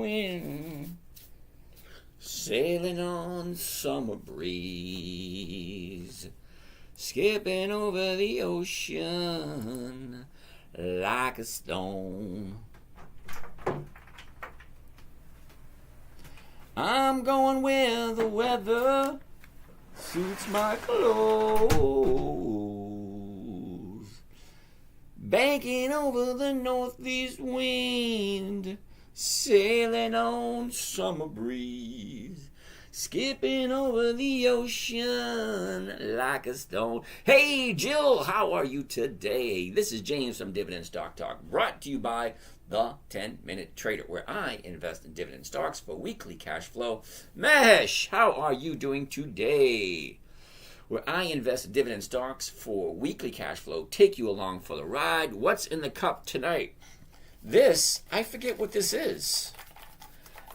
wind, sailing on summer breeze, skipping over the ocean like a stone. I'm going where the weather suits my clothes, banking over the northeast wind, sailing on summer breeze, skipping over the ocean like a stone. Hey Jill, how are you today? This is James from Dividend Stock Talk, brought to you by the 10-Minute Trader, where I invest in dividend stocks for weekly cash flow. Mesh, how are you doing today? Where I invest in dividend stocks for weekly cash flow, take you along for the ride. What's in the cup tonight? This, I forget what this is.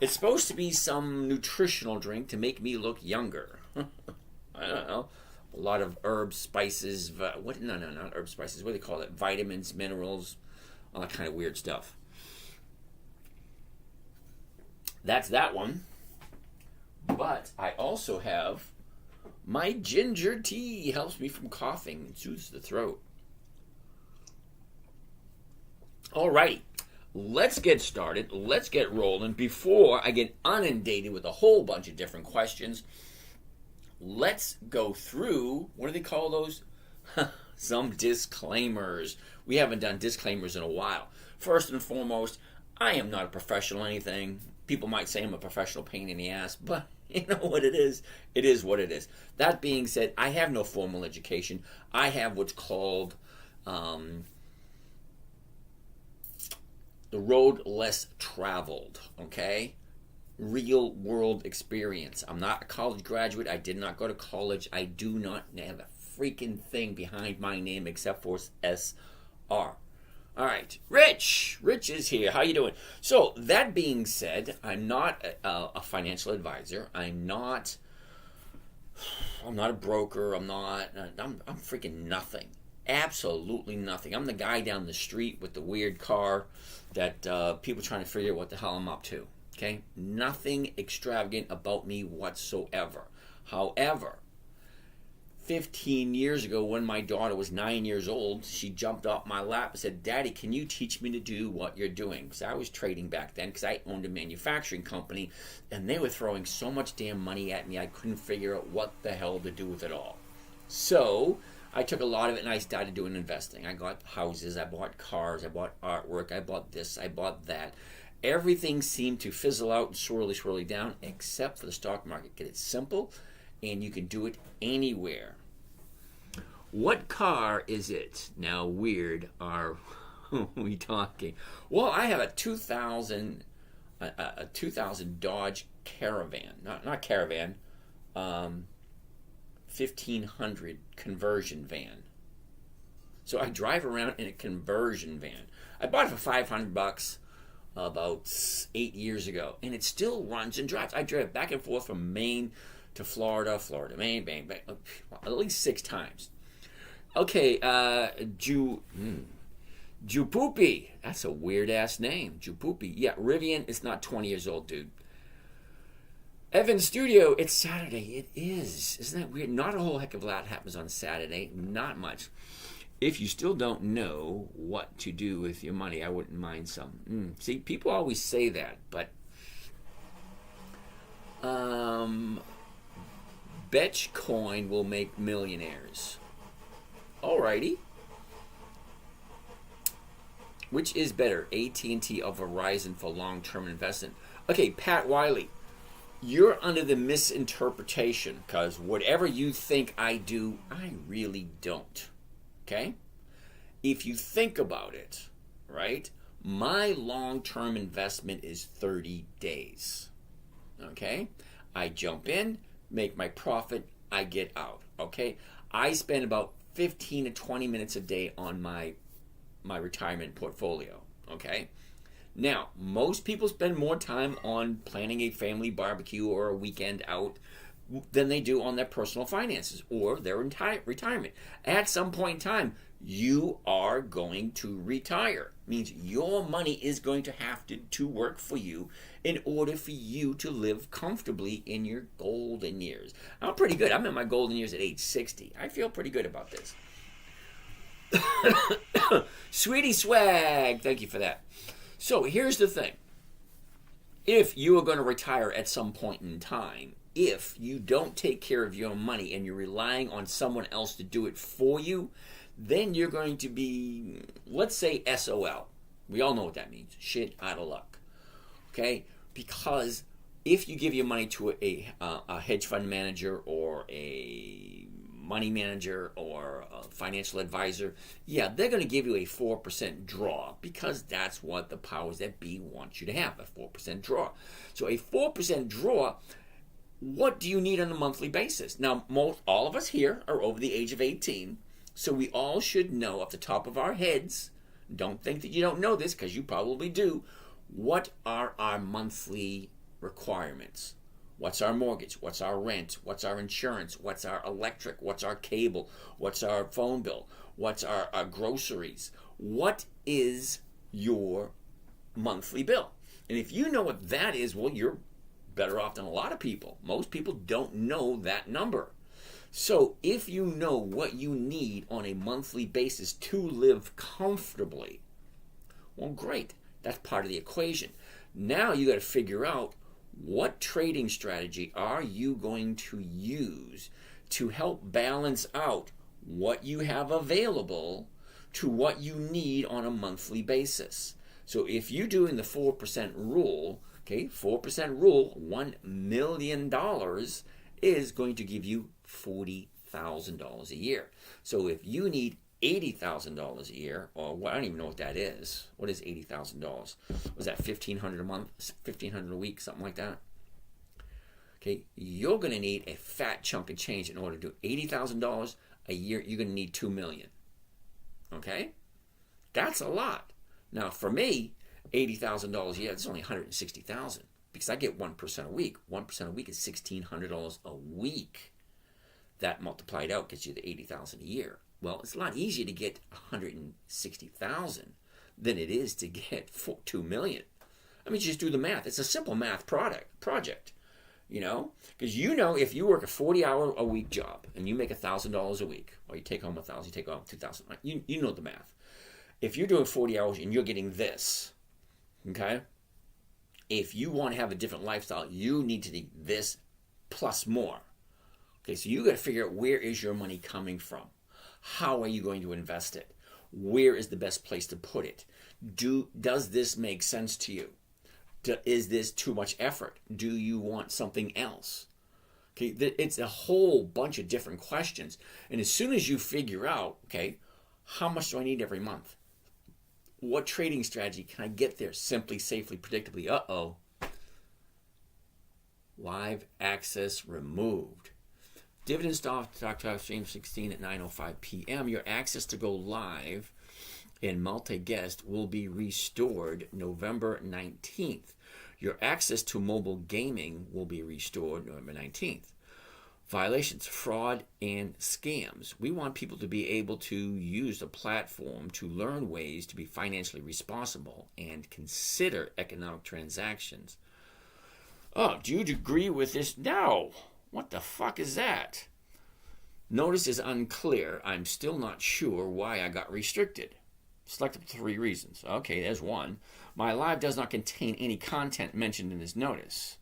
It's supposed to be some nutritional drink to make me look younger. I don't know. A lot of herbs, spices, not herbs, spices. What do they call it? Vitamins, minerals, all that kind of weird stuff. That's that one. But I also have my ginger tea. Helps me from coughing and soothes the throat. All right. Let's get started. Let's get rolling. Before I get inundated with a whole bunch of different questions, let's go through, what do they call those? Some disclaimers. We haven't done disclaimers in a while. First and foremost, I am not a professional anything. People might say I'm a professional pain in the ass, but you know what it is? It is what it is. That being said, I have no formal education. I have what's called the road less traveled, okay? Real world experience. I'm not a college graduate. I did not go to college. I do not have a freaking thing behind my name except for SR. All right, Rich is here. How you doing? So that being said, I'm not a financial advisor. I'm not a broker. I'm freaking nothing. Absolutely nothing. I'm the guy down the street with the weird car that people trying to figure out what the hell I'm up to. Okay, nothing extravagant about me whatsoever. However, 15 years ago, when my daughter was 9 years old, she jumped off my lap and said, "Daddy, can you teach me to do what you're doing?" Because I was trading back then, because I owned a manufacturing company, and they were throwing so much damn money at me, I couldn't figure out what the hell to do with it all. So I took a lot of it and I started doing investing. I got houses, I bought cars, I bought artwork, I bought this, I bought that. Everything seemed to fizzle out and swirly down, except for the stock market. Get it simple, and you can do it anywhere. What car is it? Now, weird are we talking? Well, I have a 2000 Dodge Caravan, not Caravan, 1500 conversion van. So I drive around in a conversion van. I bought it for $500 about 8 years ago, and it still runs and drives. I drove back and forth from Maine to Florida, Maine, at least 6 times. Okay, Jupoopy. That's a weird-ass name, Jupoopy. Yeah, Rivian is not 20 years old, dude. Evan Studio, it's Saturday. It is. Isn't that weird? Not a whole heck of a lot happens on Saturday. Not much. If you still don't know what to do with your money, I wouldn't mind some. See, people always say that, but Betchcoin will make millionaires. Alrighty. Which is better, AT&T or Verizon for long-term investment? Okay, Pat Wiley, you're under the misinterpretation, because whatever you think I do, I really don't. Okay? If you think about it, right, my long-term investment is 30 days. Okay? I jump in, make my profit, I get out. Okay? I spend about 15 to 20 minutes a day on my retirement portfolio. Okay? Now, most people spend more time on planning a family barbecue or a weekend out than they do on their personal finances or their retirement. At some point in time, you are going to retire. means your money is going to have to work for you in order for you to live comfortably in your golden years. I'm pretty good. I'm in my golden years at age 60. I feel pretty good about this. Sweetie Swag, thank you for that. So here's the thing. If you are going to retire at some point in time, if you don't take care of your money and you're relying on someone else to do it for you, then you're going to be, let's say, SOL. We all know what that means. Shit out of luck. Okay? Because if you give your money to a hedge fund manager or a money manager or a financial advisor, yeah, they're going to give you a 4% draw because that's what the powers that be want you to have, a 4% draw. So a 4% draw, what do you need on a monthly basis? Now, all of us here are over the age of 18, so we all should know off the top of our heads, don't think that you don't know this because you probably do, what are our monthly requirements? What's our mortgage? What's our rent? What's our insurance? What's our electric? What's our cable? What's our phone bill? What's our groceries? What is your monthly bill? And if you know what that is, well, you're better off than a lot of people. Most people don't know that number. So if you know what you need on a monthly basis to live comfortably, well, great. That's part of the equation. Now you got to figure out, what trading strategy are you going to use to help balance out what you have available to what you need on a monthly basis? So if you're doing the 4% rule, okay, 4% rule, $1 million is going to give you $40,000 a year. So if you need $80,000 a year, or I don't even know what that is. What is $80,000? Was that $1,500 a month, $1,500 a week, something like that? Okay, you're going to need a fat chunk of change in order to do $80,000 a year. You're going to need $2 million. Okay, that's a lot. Now for me, $80,000 a year, that's only $160,000 because I get 1% a week. 1% a week is $1,600 a week. That multiplied out gets you the $80,000 a year. Well, it's a lot easier to get $160,000 than it is to get $2 million. I mean, just do the math. It's a simple math project, you know? Because you know if you work a 40-hour-a-week job and you make $1,000 a week, or you take home $1,000, you take home $2,000, you know the math. If you're doing 40 hours and you're getting this, okay? If you want to have a different lifestyle, you need to need this plus more. Okay, so you got to figure out, where is your money coming from? How are you going to invest it? Where is the best place to put it? Does this make sense to you? Is this too much effort? Do you want something else? Okay, it's a whole bunch of different questions. And as soon as you figure out, okay, how much do I need every month? What trading strategy can I get there simply, safely, predictably? Live access removed. Dividend stock stream 16 at 9:05 p.m. Your access to go live in multi-guest will be restored November 19th. Your access to mobile gaming will be restored November 19th. Violations, fraud, and scams. We want people to be able to use the platform to learn ways to be financially responsible and consider economic transactions. Oh, do you agree with this? No. What the fuck is that? Notice is unclear. I'm still not sure why I got restricted. Select up to 3 reasons. Okay, there's one. My live does not contain any content mentioned in this notice.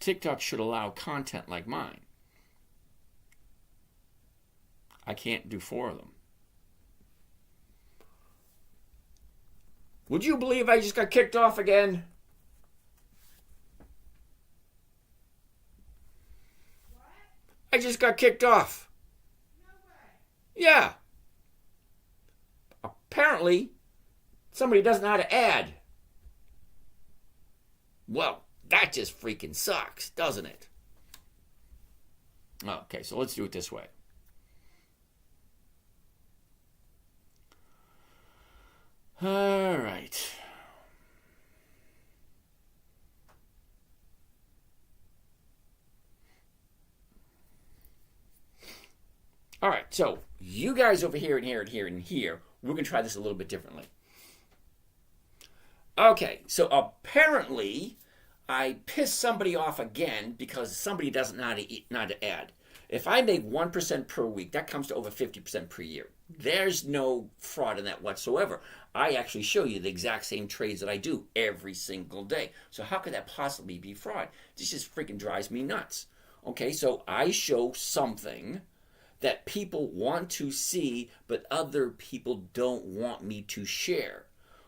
TikTok should allow content like mine. I can't do 4 of them. Would you believe I just got kicked off again? I just got kicked off. No way. Yeah. Apparently, somebody doesn't know how to add. Well, that just freaking sucks, doesn't it? Okay, so let's do it this way. All right. All right, so you guys over here and here and here and here we're going to try this a little bit differently. Okay, so apparently I pissed somebody off again because somebody doesn't know how to add. If I make 1% per week, that comes to over 50% per year. There's no fraud in that whatsoever. I actually show you the exact same trades that I do every single day. So how could that possibly be fraud? This just freaking drives me nuts. Okay, so I show something that people want to see, but other people don't want me to share.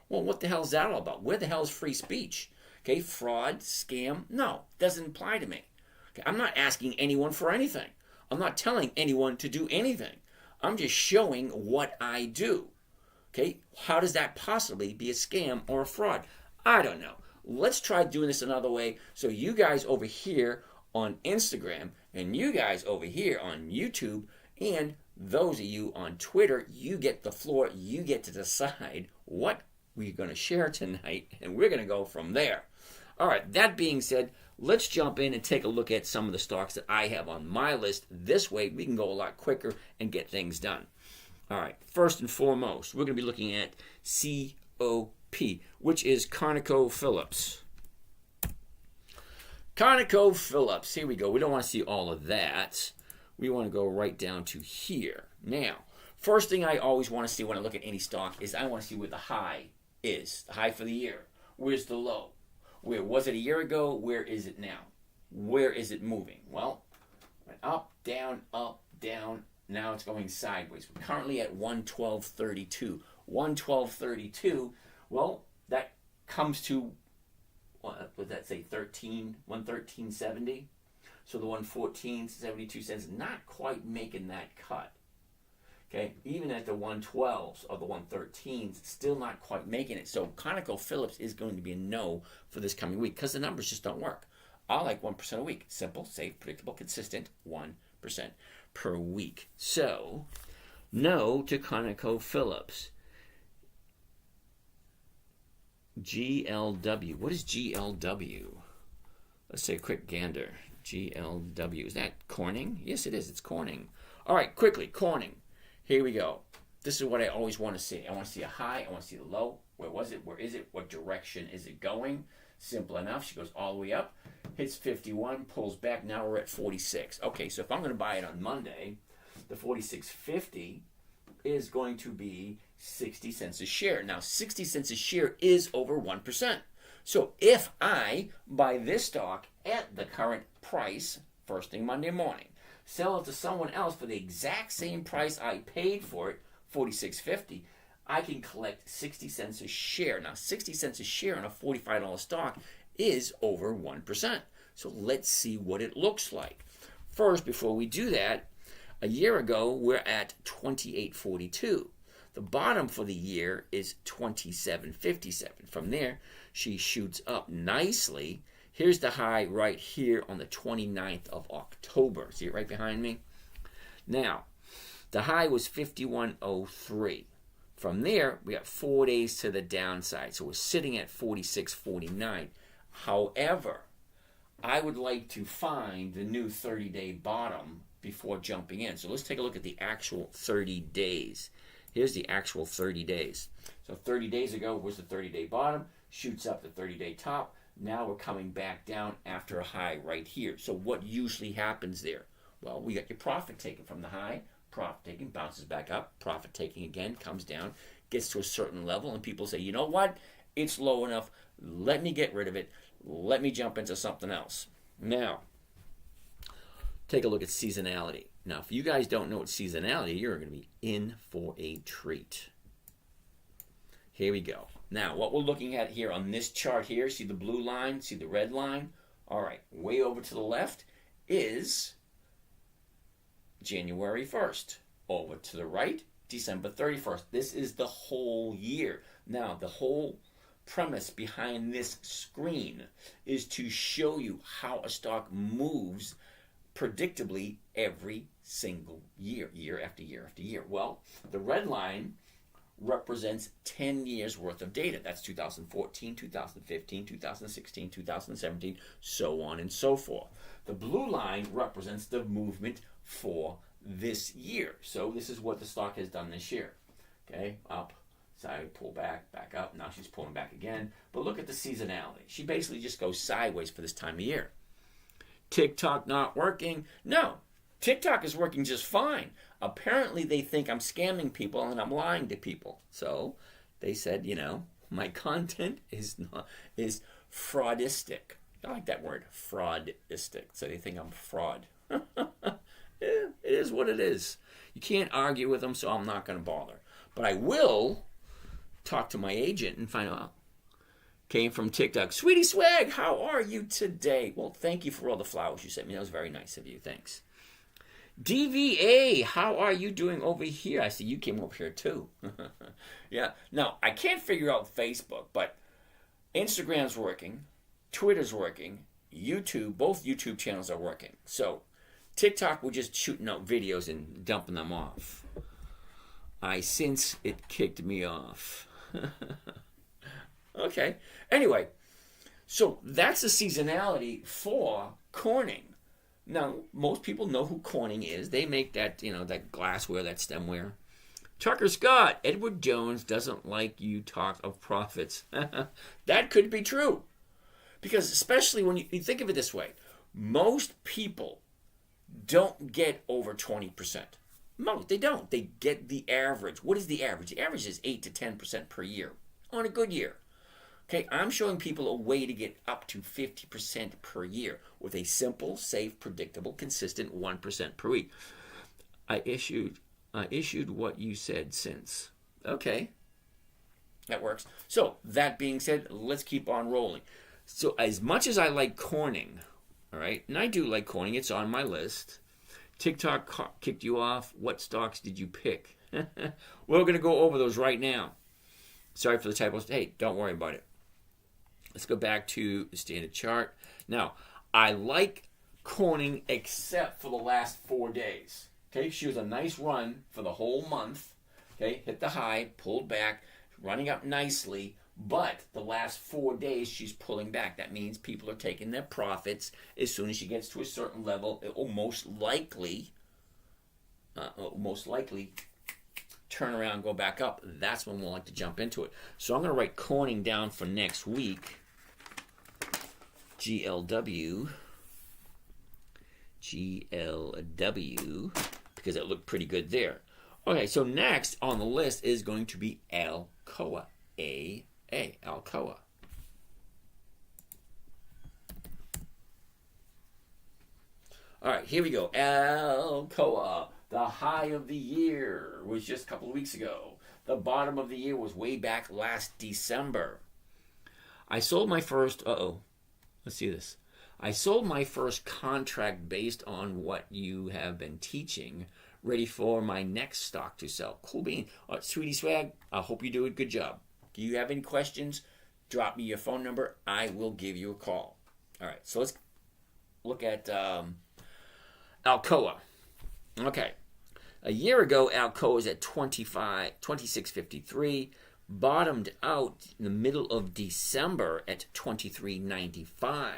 Well, what the hell is that all about? Where the hell is free speech? Okay, fraud, scam, no, doesn't apply to me. Okay, I'm not asking anyone for anything. I'm not telling anyone to do anything. I'm just showing what I do. Okay, how does that possibly be a scam or a fraud? I don't know. Let's try doing this another way. So you guys over here on Instagram and you guys over here on YouTube and those of you on Twitter, you get the floor. You get to decide what we're going to share tonight, and we're going to go from there. All right, that being said, let's jump in and take a look at some of the stocks that I have on my list. This way, we can go a lot quicker and get things done. All right, first and foremost, we're going to be looking at COP, which is ConocoPhillips. ConocoPhillips, here we go. We don't want to see all of that. We want to go right down to here. Now, first thing I always want to see when I look at any stock is I want to see where the high is. The high for the year. Where's the low? Where was it a year ago? Where is it now? Where is it moving? Well, went up, down, now it's going sideways. We're currently at 112.32. 112.32, well, that comes to, what would that say, 113.70? So the 114.72 cents, not quite making that cut. Okay, even at the 112s or the 113s, still not quite making it. So ConocoPhillips is going to be a no for this coming week because the numbers just don't work. I like 1% a week. Simple, safe, predictable, consistent, 1% per week. So, no to ConocoPhillips. GLW. What is GLW? Let's take a quick gander. GLW. Is that Corning? Yes, it is. It's Corning. All right, quickly, Corning. Here we go. This is what I always want to see. I want to see a high. I want to see the low. Where was it? Where is it? What direction is it going? Simple enough. She goes all the way up, hits 51, pulls back. Now we're at 46. Okay, so if I'm going to buy it on Monday, the 46.50 is going to be 60 cents a share. Now, 60 cents a share is over 1%. So if I buy this stock at the current price, first thing Monday morning, sell it to someone else for the exact same price I paid for it, $46.50, I can collect 60 cents a share. Now, 60 cents a share on a $45 stock is over 1%. So let's see what it looks like. First, before we do that, a year ago, we're at 28.42. The bottom for the year is 27.57. From there, she shoots up nicely. Here's the high right here on the 29th of October. See it right behind me? Now, the high was 51.03. From there, we got 4 days to the downside. So we're sitting at 46.49. However, I would like to find the new 30-day bottom before jumping in. So let's take a look at the actual 30 days. Here's the actual 30 days. So 30 days ago was the 30-day bottom, shoots up the 30-day top. Now we're coming back down after a high right here. So what usually happens there? Well, we got your profit taken from the high, profit taking, bounces back up, profit taking again, comes down, gets to a certain level, and people say, you know what? It's low enough. Let me get rid of it. Let me jump into something else. Now, take a look at seasonality. Now, if you guys don't know what seasonality, you're going to be in for a treat. Here we go. Now, what we're looking at here on this chart here, see the blue line, see the red line? All right, way over to the left is January 1st. Over to the right, December 31st. This is the whole year. Now, the whole premise behind this screen is to show you how a stock moves predictably every single year, year after year after year. Well, the red line represents 10 years worth of data. That's 2014, 2015, 2016, 2017, so on and so forth. The blue line represents the movement for this year. So this is what the stock has done this year. Okay, up, side, pull back, back up. Now she's pulling back again. But look at the seasonality. She basically just goes sideways for this time of year. TikTok not working? No, TikTok is working just fine. Apparently they think I'm scamming people and I'm lying to people. So they said, my content is fraudistic. I like that word, fraudistic. So they think I'm fraud. It is what it is. You can't argue with them, so I'm not going to bother. But I will talk to my agent and find out. Came from TikTok. Sweetie Swag, how are you today? Well, thank you for all the flowers you sent me. That was very nice of you. Thanks. DVA, how are you doing over here? I see you came over here too. Yeah. Now, I can't figure out Facebook, but Instagram's working. Twitter's working. YouTube, both YouTube channels are working. So, TikTok, we're just shooting out videos and dumping them off. Since it kicked me off. Okay. Anyway, so that's the seasonality for Corning. Now, most people know who Corning is. They make that, that glassware, that stemware. Tucker Scott, Edward Jones doesn't like you talk of profits. That could be true. Because especially when you think of it this way, most people don't get over 20%. Most, they don't. They get the average. What is the average? The average is 8 to 10% per year on a good year. Okay, I'm showing people a way to get up to 50% per year with a simple, safe, predictable, consistent 1% per week. I issued what you said since. Okay, that works. So, that being said, let's keep on rolling. So, as much as I like Corning, all right, and I do like Corning, it's on my list. TikTok kicked you off. What stocks did you pick? We're going to go over those right now. Sorry for the typos. Hey, don't worry about it. Let's go back to the standard chart. Now, I like Corning except for the last 4 days. Okay, she was a nice run for the whole month. Okay, hit the high, pulled back, running up nicely. But the last 4 days, she's pulling back. That means people are taking their profits. As soon as she gets to a certain level, it will most likely turn around and go back up. That's when we'll like to jump into it. So I'm going to write Corning down for next week. GLW, because it looked pretty good there. Okay, so next on the list is going to be Alcoa. Alcoa. All right, here we go. Alcoa. The high of the year was just a couple of weeks ago. The bottom of the year was way back last December. I sold my first... Let's see this. I sold my first contract based on what you have been teaching, ready for my next stock to sell. Cool bean. Sweetie Swag, I hope you do a good job. Do you have any questions? Drop me your phone number. I will give you a call. All right, so let's look at Alcoa. Okay. A year ago, Alcoa was at 26.53, bottomed out in the middle of December at 23.95.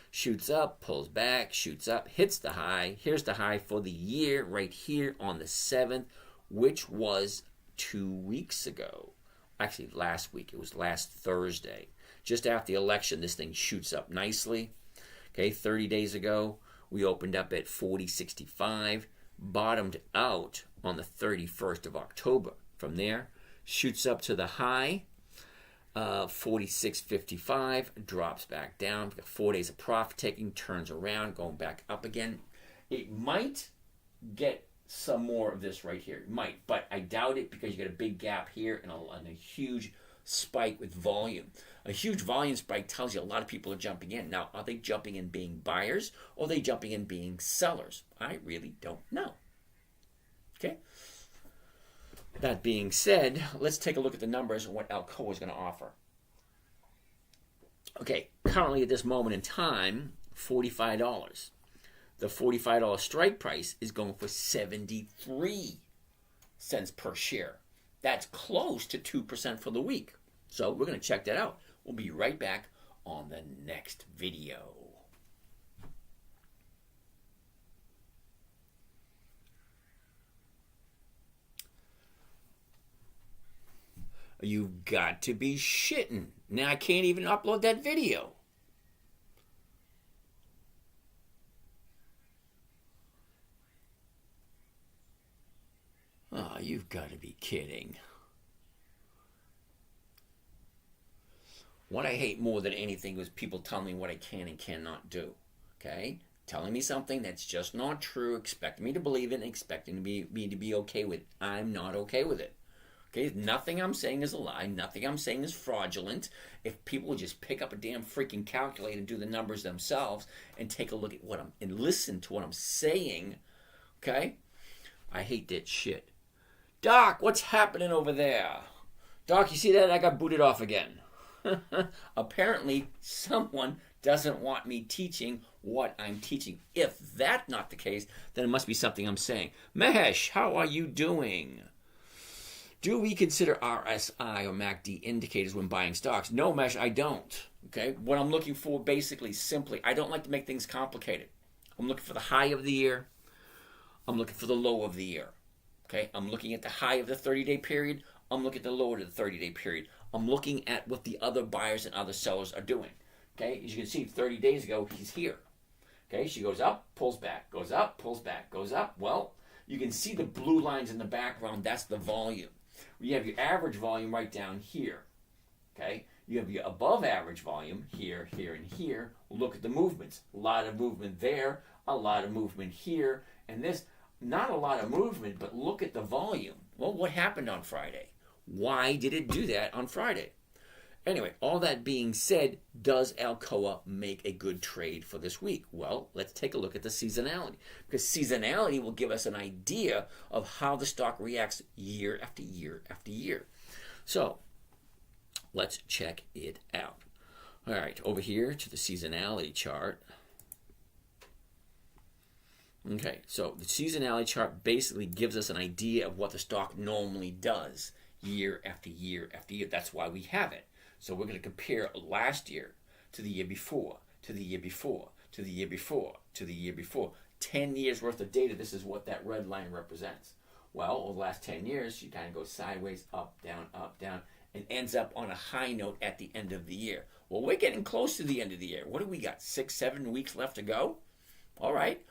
Shoots up, pulls back, shoots up, hits the high. Here's the high for the year right here on the 7th, which was 2 weeks ago. Actually, last week. It was last Thursday. Just after the election, this thing shoots up nicely. Okay, 30 days ago, we opened up at 40.65. Bottomed out on the 31st of October. From there, shoots up to the high, 46.55, drops back down. 4 days of profit taking, turns around, going back up again. It might get some more of this right here. It might, but I doubt it because you got a big gap here and a huge spike with volume. A huge volume spike tells you a lot of people are jumping in. Now, are they jumping in being buyers or are they jumping in being sellers? I really don't know. Okay? That being said, let's take a look at the numbers and what Alcoa is going to offer. Okay, currently at this moment in time, $45. The $45 strike price is going for 73 cents per share. That's close to 2% for the week. So we're going to check that out. We'll be right back on the next video. You've got to be shitting. Now I can't even upload that video. Oh, you've got to be kidding. What I hate more than anything was people telling me what I can and cannot do. Okay? Telling me something that's just not true, expecting me to believe it, and expecting me to be okay with it. I'm not okay with it. Okay? Nothing I'm saying is a lie. Nothing I'm saying is fraudulent. If people would just pick up a damn freaking calculator and do the numbers themselves and take a look at what and listen to what I'm saying, okay? I hate that shit. Doc, what's happening over there? Doc, you see that? I got booted off again. Apparently, someone doesn't want me teaching what I'm teaching. If that's not the case, then it must be something I'm saying. Mesh, how are you doing? Do we consider RSI or MACD indicators when buying stocks? No, Mesh, I don't. Okay, what I'm looking for, basically, simply, I don't like to make things complicated. I'm looking for the high of the year. I'm looking for the low of the year. Okay, I'm looking at the high of the 30-day period. I'm looking at the low of the 30-day period. I'm looking at what the other buyers and other sellers are doing. Okay, as you can see, 30 days ago, he's here. Okay, she goes up, pulls back, goes up, pulls back, goes up. Well, you can see the blue lines in the background. That's the volume. You have your average volume right down here. Okay, you have your above average volume here, here, and here. Look at the movements. A lot of movement there, a lot of movement here, and this. Not a lot of movement, but look at the volume. Well, what happened on Friday? Why did it do that on Friday? Anyway, all that being said, does Alcoa make a good trade for this week? Well, let's take a look at the seasonality. Because seasonality will give us an idea of how the stock reacts year after year after year. So, let's check it out. All right, over here to the seasonality chart. Okay, so the seasonality chart basically gives us an idea of what the stock normally does year after year after year. That's why we have it. So we're going to compare last year to the year before, to the year before, to the year before, to the year before. 10 years worth of data, this is what that red line represents. Well, over the last 10 years, you kind of go sideways, up, down, and ends up on a high note at the end of the year. Well, we're getting close to the end of the year. What do we got, 6, 7 weeks left to go? All right.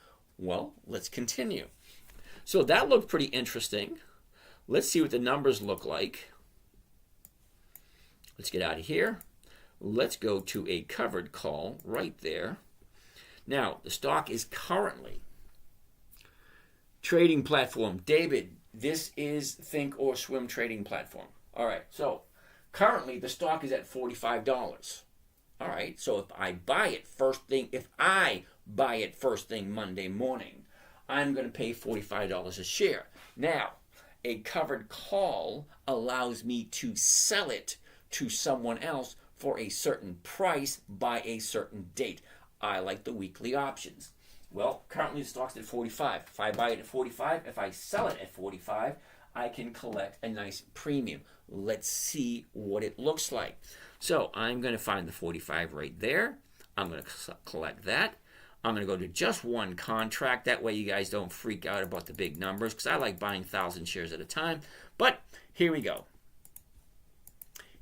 Well, let's continue. So that looked pretty interesting. Let's see what the numbers look like. Let's get out of here. Let's go to a covered call right there. Now, the stock is currently trading platform. David, this is Think or Swim trading platform. All right, so currently the stock is at $45. All right, so if I buy it first thing Monday morning, I'm going to pay $45 a share. Now, a covered call allows me to sell it to someone else for a certain price by a certain date. I like the weekly options. Well, currently the stock's at 45. If I buy it at 45, if I sell it at 45, I can collect a nice premium. Let's see what it looks like. So I'm going to find the 45 right there. I'm going to collect that. I'm going to go to just one contract. That way you guys don't freak out about the big numbers, because I like buying 1,000 shares at a time. But here we go.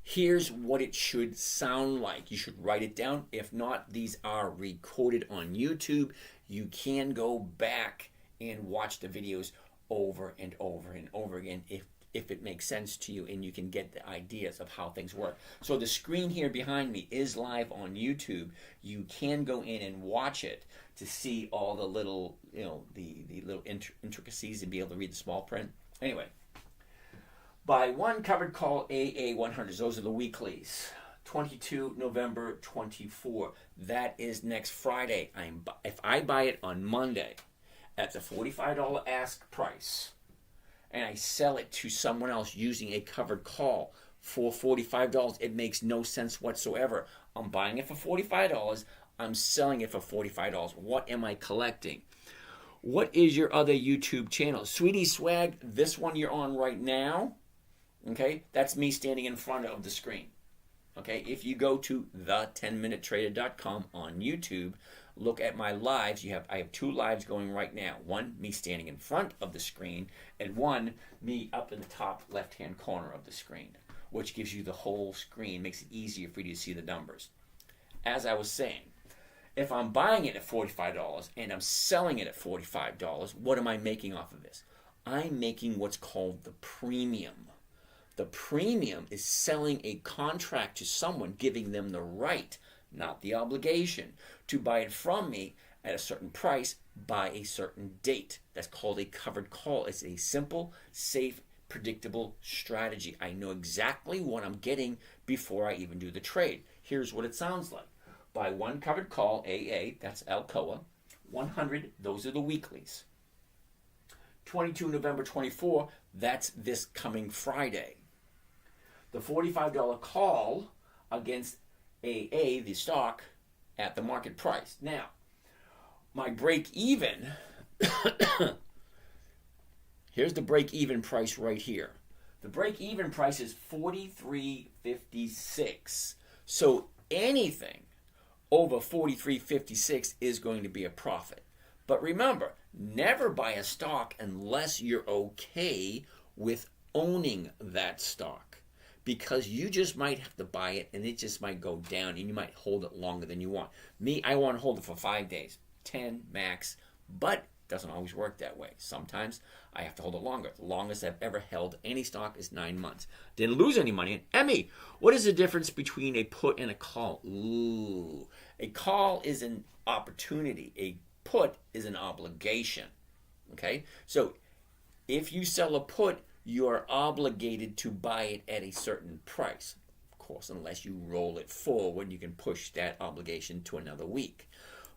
Here's what it should sound like. You should write it down. If not, these are recorded on YouTube. You can go back and watch the videos over and over and over again if it makes sense to you, and you can get the ideas of how things work. So the screen here behind me is live on YouTube. You can go in and watch it to see all the little, the little intricacies and be able to read the small print. Anyway, by one covered call AA100s, those are the weeklies. 22 November 24. That is next Friday. If I buy it on Monday at the $45 ask price, and I sell it to someone else using a covered call for $45, it makes no sense whatsoever. I'm buying it for $45. I'm selling it for $45. What am I collecting? What is your other YouTube channel? Sweetie Swag, this one you're on right now, okay, that's me standing in front of the screen. Okay, if you go to the10minutetrader.com on YouTube, look at my lives. I have 2 lives going right now. One, me standing in front of the screen, and one, me up in the top left-hand corner of the screen. which gives you the whole screen, makes it easier for you to see the numbers. As I was saying, if I'm buying it at $45 and I'm selling it at $45, what am I making off of this? I'm making what's called the premium. The premium is selling a contract to someone, giving them the right, not the obligation, to buy it from me at a certain price by a certain date. That's called a covered call. It's a simple, safe, predictable strategy. I know exactly what I'm getting before I even do the trade. Here's what it sounds like. Buy one covered call, AA, that's Alcoa. 100, those are the weeklies. 22 November 24, that's this coming Friday. The $45 call against AA, the stock, at the market price. Now, my break even, here's the break even price right here. The break even price is $43.56. So anything over $43.56 is going to be a profit. But remember, never buy a stock unless you're okay with owning that stock. Because you just might have to buy it and it just might go down and you might hold it longer than you want. Me, I want to hold it for 5 days, 10 max, but it doesn't always work that way. Sometimes I have to hold it longer. The longest I've ever held any stock is 9 months. Didn't lose any money. Emmy, what is the difference between a put and a call? Ooh, a call is an opportunity. A put is an obligation. Okay, so if you sell a put, you are obligated to buy it at a certain price. Of course, unless you roll it forward, you can push that obligation to another week.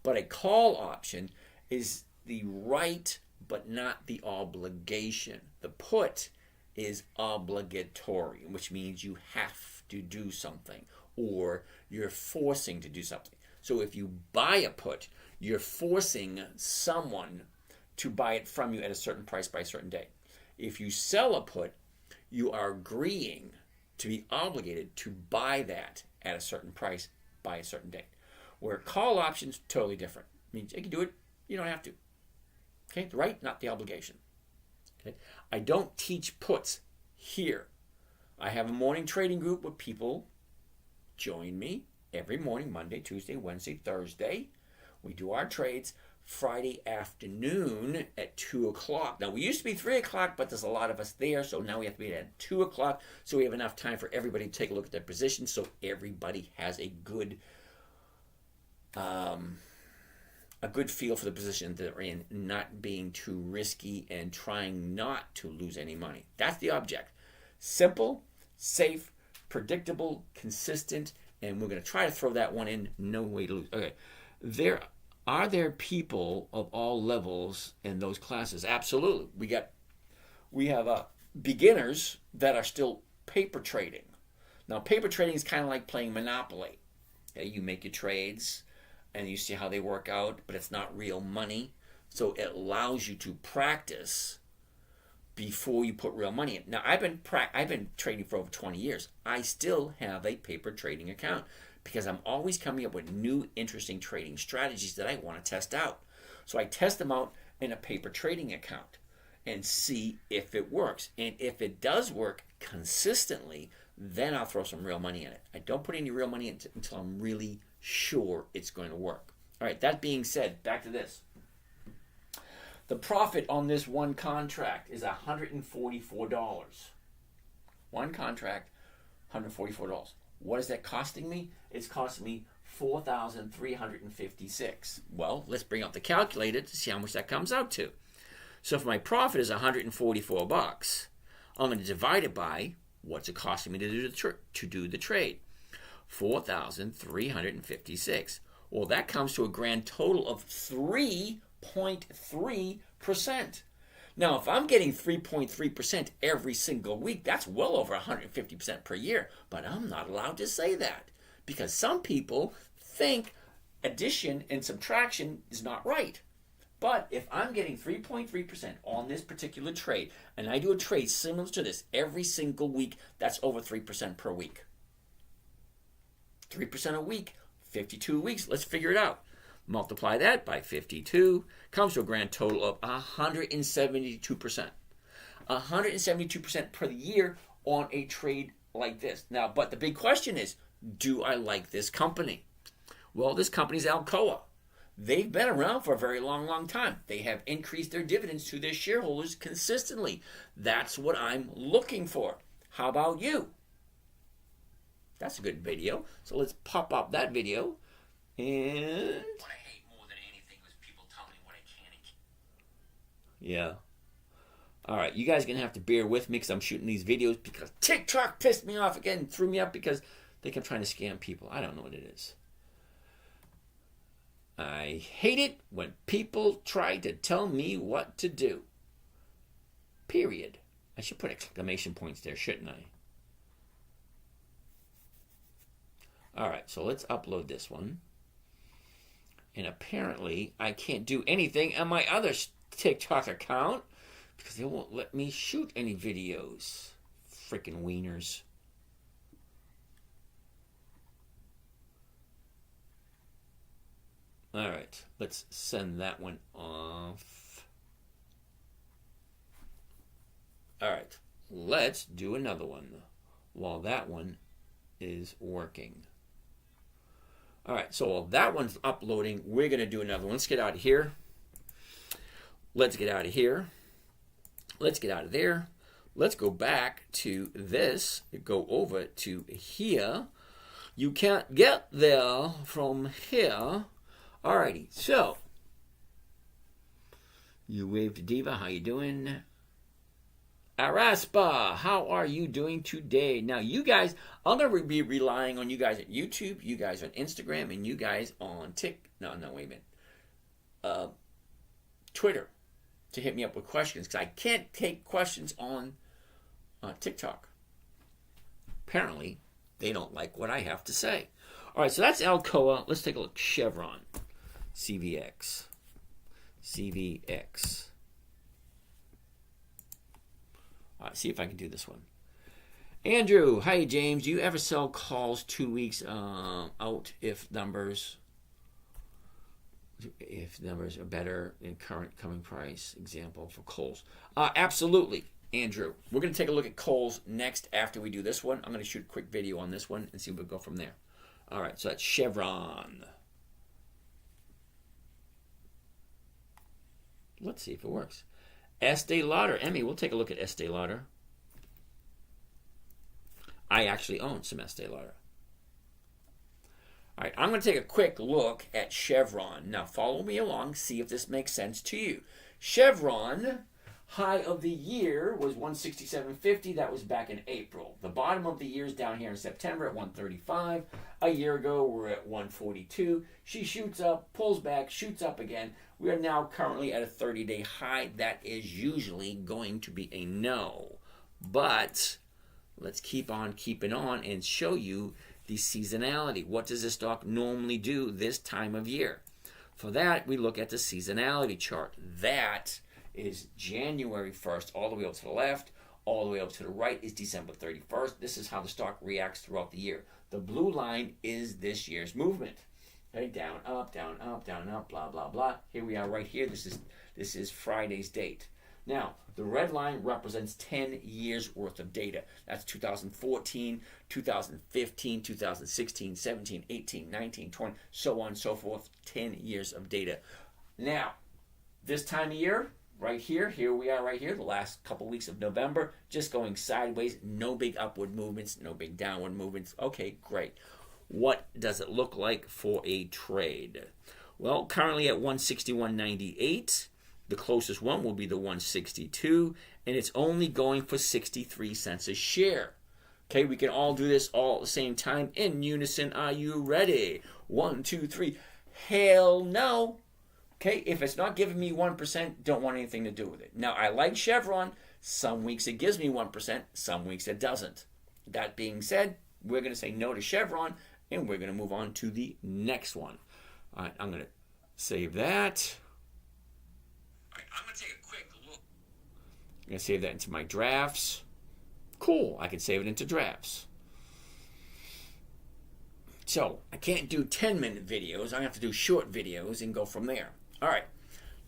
But a call option is the right, but not the obligation. The put is obligatory, which means you have to do something, or you're forcing to do something. So if you buy a put, you're forcing someone to buy it from you at a certain price by a certain date. If you sell a put, you are agreeing to be obligated to buy that at a certain price by a certain date. Where call options totally different. It means you can do it, you don't have to. Okay, the right, not the obligation. Okay, I don't teach puts here. I have a morning trading group where people join me every morning, Monday, Tuesday, Wednesday, Thursday. We do our trades Friday afternoon at 2 o'clock. Now, we used to be 3 o'clock, but there's a lot of us there, so now we have to be at 2 o'clock, so we have enough time for everybody to take a look at their position, so everybody has a good feel for the position that they're in, not being too risky and trying not to lose any money. That's the object. Simple, safe, predictable, consistent, and we're going to try to throw that one in, no way to lose. Okay, Are there people of all levels in those classes? Absolutely. We have beginners that are still paper trading. Now, paper trading is kind of like playing Monopoly. Okay, you make your trades and you see how they work out, but it's not real money. So it allows you to practice before you put real money in. Now, I've been trading for over 20 years. I still have a paper trading account, because I'm always coming up with new, interesting trading strategies that I want to test out. So I test them out in a paper trading account and see if it works. And if it does work consistently, then I'll throw some real money in it. I don't put any real money in until I'm really sure it's going to work. All right, that being said, back to this. The profit on this one contract is $144. One contract, $144. What is that costing me? It's costing me $4,356. Well, let's bring up the calculator to see how much that comes out to. So if my profit is $144, I'm going to divide it by what's it costing me to do the trade. 4,356. Well, that comes to a grand total of 3.3%. Now, if I'm getting 3.3% every single week, that's well over 150% per year. But I'm not allowed to say that, because some people think addition and subtraction is not right. But if I'm getting 3.3% on this particular trade, and I do a trade similar to this every single week, that's over 3% per week. 3% a week, 52 weeks. Let's figure it out. Multiply that by 52, comes to a grand total of 172%. 172% per year on a trade like this. Now, but the big question is, do I like this company? Well, this company's Alcoa. They've been around for a very long, long time. They have increased their dividends to their shareholders consistently. That's what I'm looking for. How about you? That's a good video. So let's pop up that video. And what I hate more than anything was people telling me what I can and can't. Yeah. All right, you guys are going to have to bear with me because I'm shooting these videos because TikTok pissed me off again, threw me up because they kept trying to scam people. I don't know what it is. I hate it when people try to tell me what to do. Period. I should put exclamation points there, shouldn't I? All right, so let's upload this one. And apparently, I can't do anything on my other TikTok account because they won't let me shoot any videos. Freaking wieners. All right, let's send that one off. All right, let's do another one while that one is working. All right, so while that one's uploading, we're going to do another one. Let's get out of here. Let's get out of here. Let's get out of there. Let's go back to this. Go over to here. You can't get there from here. Alrighty, so you wave to Diva. How you doing? Araspa, how are you doing today? Now, you guys, I'm going to be relying on you guys at YouTube, you guys on Instagram, and you guys on Twitter to hit me up with questions because I can't take questions on TikTok. Apparently, they don't like what I have to say. All right, so that's Alcoa. Let's take a look. Chevron, CVX. All right, see if I can do this one. Andrew, hi James. Do you ever sell calls 2 weeks out if numbers are better than current coming price? Example for Kohl's. Absolutely, Andrew. We're going to take a look at Kohl's next after we do this one. I'm going to shoot a quick video on this one and see if we go from there. All right, so that's Chevron. Let's see if it works. Estee Lauder. Emmy, we'll take a look at Estee Lauder. I actually own some Estee Lauder. All right, I'm going to take a quick look at Chevron. Now, follow me along, see if this makes sense to you. Chevron, high of the year was 167.50. That was back in April. The bottom of the year is down here in September at 135. A year ago, we're at 142. She shoots up, pulls back, shoots up again. We are now currently at a 30-day high. That is usually going to be a no. But let's keep on keeping on and show you the seasonality. What does this stock normally do this time of year? For that, we look at the seasonality chart. That is January 1st all the way up to the left. All the way up to the right is December 31st. This is how the stock reacts throughout the year. The blue line is this year's movement. Okay, down, up, blah, blah, blah. Here we are right here. This is Friday's date. Now, the red line represents 10 years worth of data. That's 2014, 2015, 2016, 17, 18, 19, 20, so on and so forth. 10 years of data. Now, this time of year, right here we are right here, the last couple weeks of November, just going sideways. No big upward movements, no big downward movements. Okay, great. What does it look like for a trade? Well, currently at 161.98. The closest one will be the 162, and it's only going for 63 cents a share. Okay, we can all do this all at the same time in unison. Are you ready? 1, 2, 3. Hell no. Okay, if it's not giving me 1%, don't want anything to do with it. Now, I like Chevron. Some weeks it gives me 1%, some weeks it doesn't. That being said, we're going to say no to Chevron, and we're going to move on to the next one. All right, I'm going to save that. All right, I'm going to take a quick look. I'm going to save that into my drafts. Cool, I can save it into drafts. So, I can't do 10-minute videos. I'm going to have to do short videos and go from there. All right,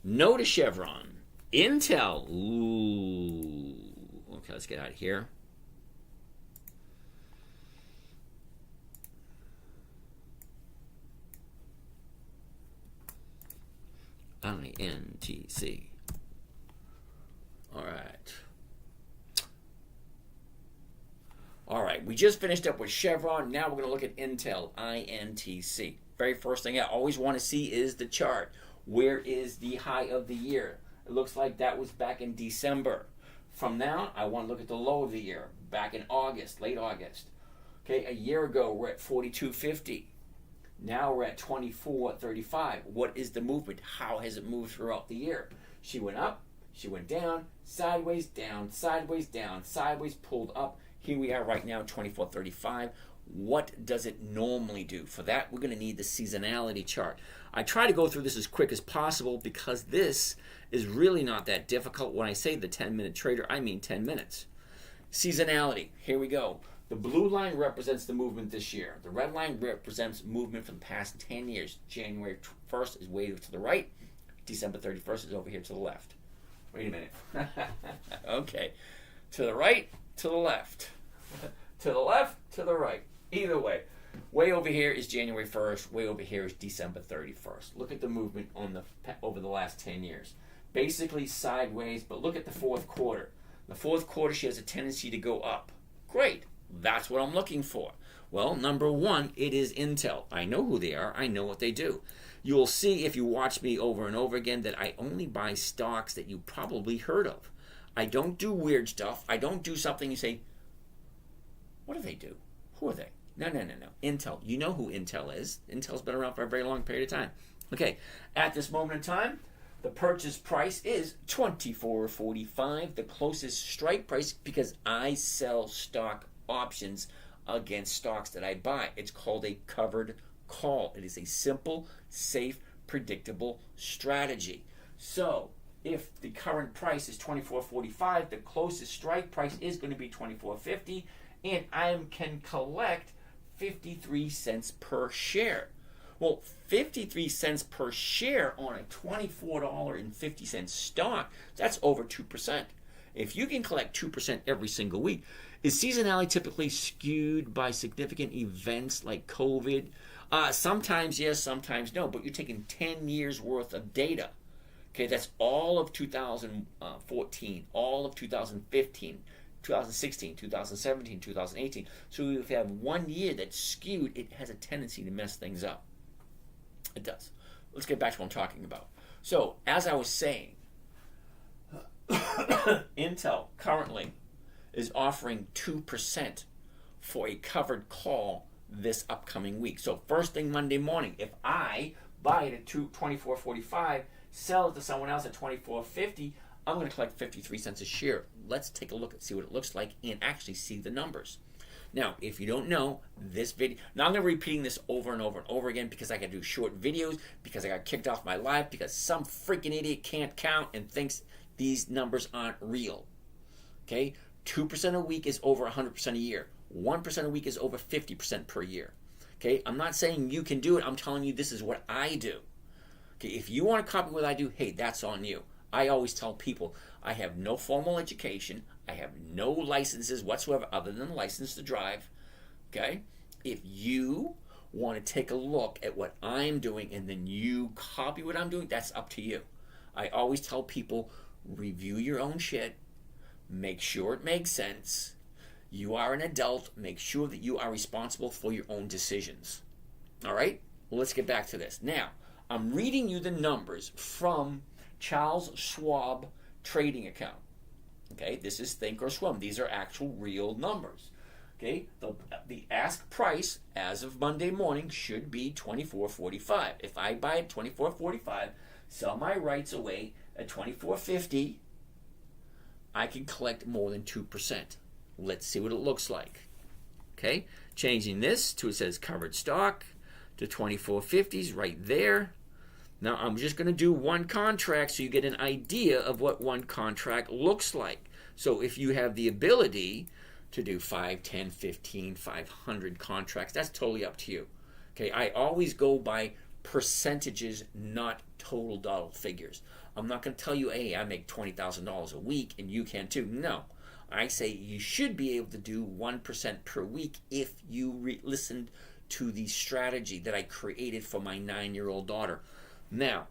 no to Chevron. Intel. Ooh. Okay, let's get out of here. INTC. All right. All right, we just finished up with Chevron. Now we're going to look at Intel, INTC. Very first thing I always want to see is the chart. Where is the high of the year? It looks like that was back in December. From now, I want to look at the low of the year, back in August, late August. Okay, a year ago, we're at 42.50. Now we're at 24.35. What is the movement? How has it moved throughout the year? She went up, she went down, sideways, sideways, pulled up. Here we are right now, 24.35. What does it normally do? For that, we're going to need the seasonality chart. I try to go through this as quick as possible because this is really not that difficult. When I say the 10-minute trader, I mean 10 minutes. Seasonality, here we go. The blue line represents the movement this year. The red line represents movement from the past 10 years. January 1st is way to the right. December 31st is over here to the left. Wait a minute. Okay. To the right, to the left. To the left, to the right. Either way. Way over here is January 1st. Way over here is December 31st. Look at the movement over the last 10 years. Basically sideways, but look at the fourth quarter. The fourth quarter, she has a tendency to go up. Great. That's what I'm looking for. Well, number one, it is Intel. I know who they are. I know what they do. You will see if you watch me over and over again that I only buy stocks that you probably heard of. I don't do weird stuff. I don't do something you say, what do they do? Who are they? No. Intel. You know who Intel is. Intel's been around for a very long period of time. Okay, at this moment in time, the purchase price is $24.45, the closest strike price, because I sell stock options against stocks that I buy. It's called a covered call. It is a simple, safe, predictable strategy. So, if the current price is $24.45, the closest strike price is going to be $24.50, and I can collect 53 cents per share. Well, 53 cents per share on a $24.50 stock, that's over 2%. If you can collect 2% every single week, is seasonality typically skewed by significant events like COVID? Sometimes yes, sometimes no, but you're taking 10 years worth of data. Okay, that's all of 2014, all of 2015, 2016, 2017, 2018. So if you have 1 year that's skewed, it has a tendency to mess things up. It does. Let's get back to what I'm talking about. So, as I was saying, Intel currently is offering 2% for a covered call this upcoming week. So, first thing Monday morning, if I buy it at $24.45, sell it to someone else at $24.50, I'm going to collect 53 cents a share. Let's take a look and see what it looks like and actually see the numbers. Now, if you don't know, this video, now I'm going to be repeating this over and over and over again because I got to do short videos, because I got kicked off my live, because some freaking idiot can't count and thinks these numbers aren't real. Okay? 2% a week is over 100% a year. 1% a week is over 50% per year. Okay? I'm not saying you can do it. I'm telling you this is what I do. Okay? If you want to copy what I do, hey, that's on you. I always tell people I have no formal education. I have no licenses whatsoever other than a license to drive. Okay? If you want to take a look at what I'm doing and then you copy what I'm doing, that's up to you. I always tell people, review your own shit. Make sure it makes sense. You are an adult. Make sure that you are responsible for your own decisions. All right? Well, let's get back to this. Now, I'm reading you the numbers from Charles Schwab trading account. Okay, this is Thinkorswim. These are actual real numbers. Okay, the ask price as of Monday morning should be $24.45. If I buy at $24.45, sell my rights away at $24.50, I can collect more than 2%. Let's see what it looks like. Okay, changing this to, it says covered stock, to 24.50s right there. Now, I'm just going to do one contract so you get an idea of what one contract looks like. So if you have the ability to do 5, 10, 15, 500 contracts, that's totally up to you. Okay, I always go by percentages, not total dollar figures. I'm not going to tell you, hey, I make $20,000 a week and you can too. No, I say you should be able to do 1% per week if you listened to the strategy that I created for my 9-year-old daughter. Now,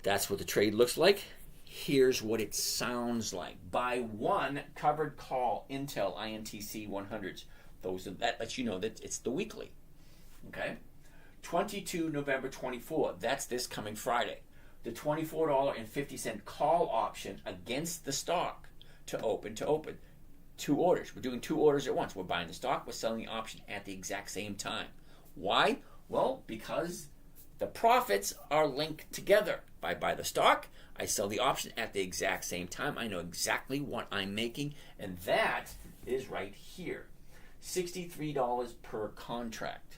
That's what the trade looks like. Here's what it sounds like. Buy one covered call Intel INTC 100s. That lets you know that it's the weekly. Okay? 22 November 24. That's this coming Friday. The $24.50 call option against the stock to open. 2 orders. We're doing 2 orders at once. We're buying the stock. We're selling the option at the exact same time. Why? Well, because the profits are linked together. If I buy the stock, I sell the option at the exact same time. I know exactly what I'm making, and that is right here. $63 per contract.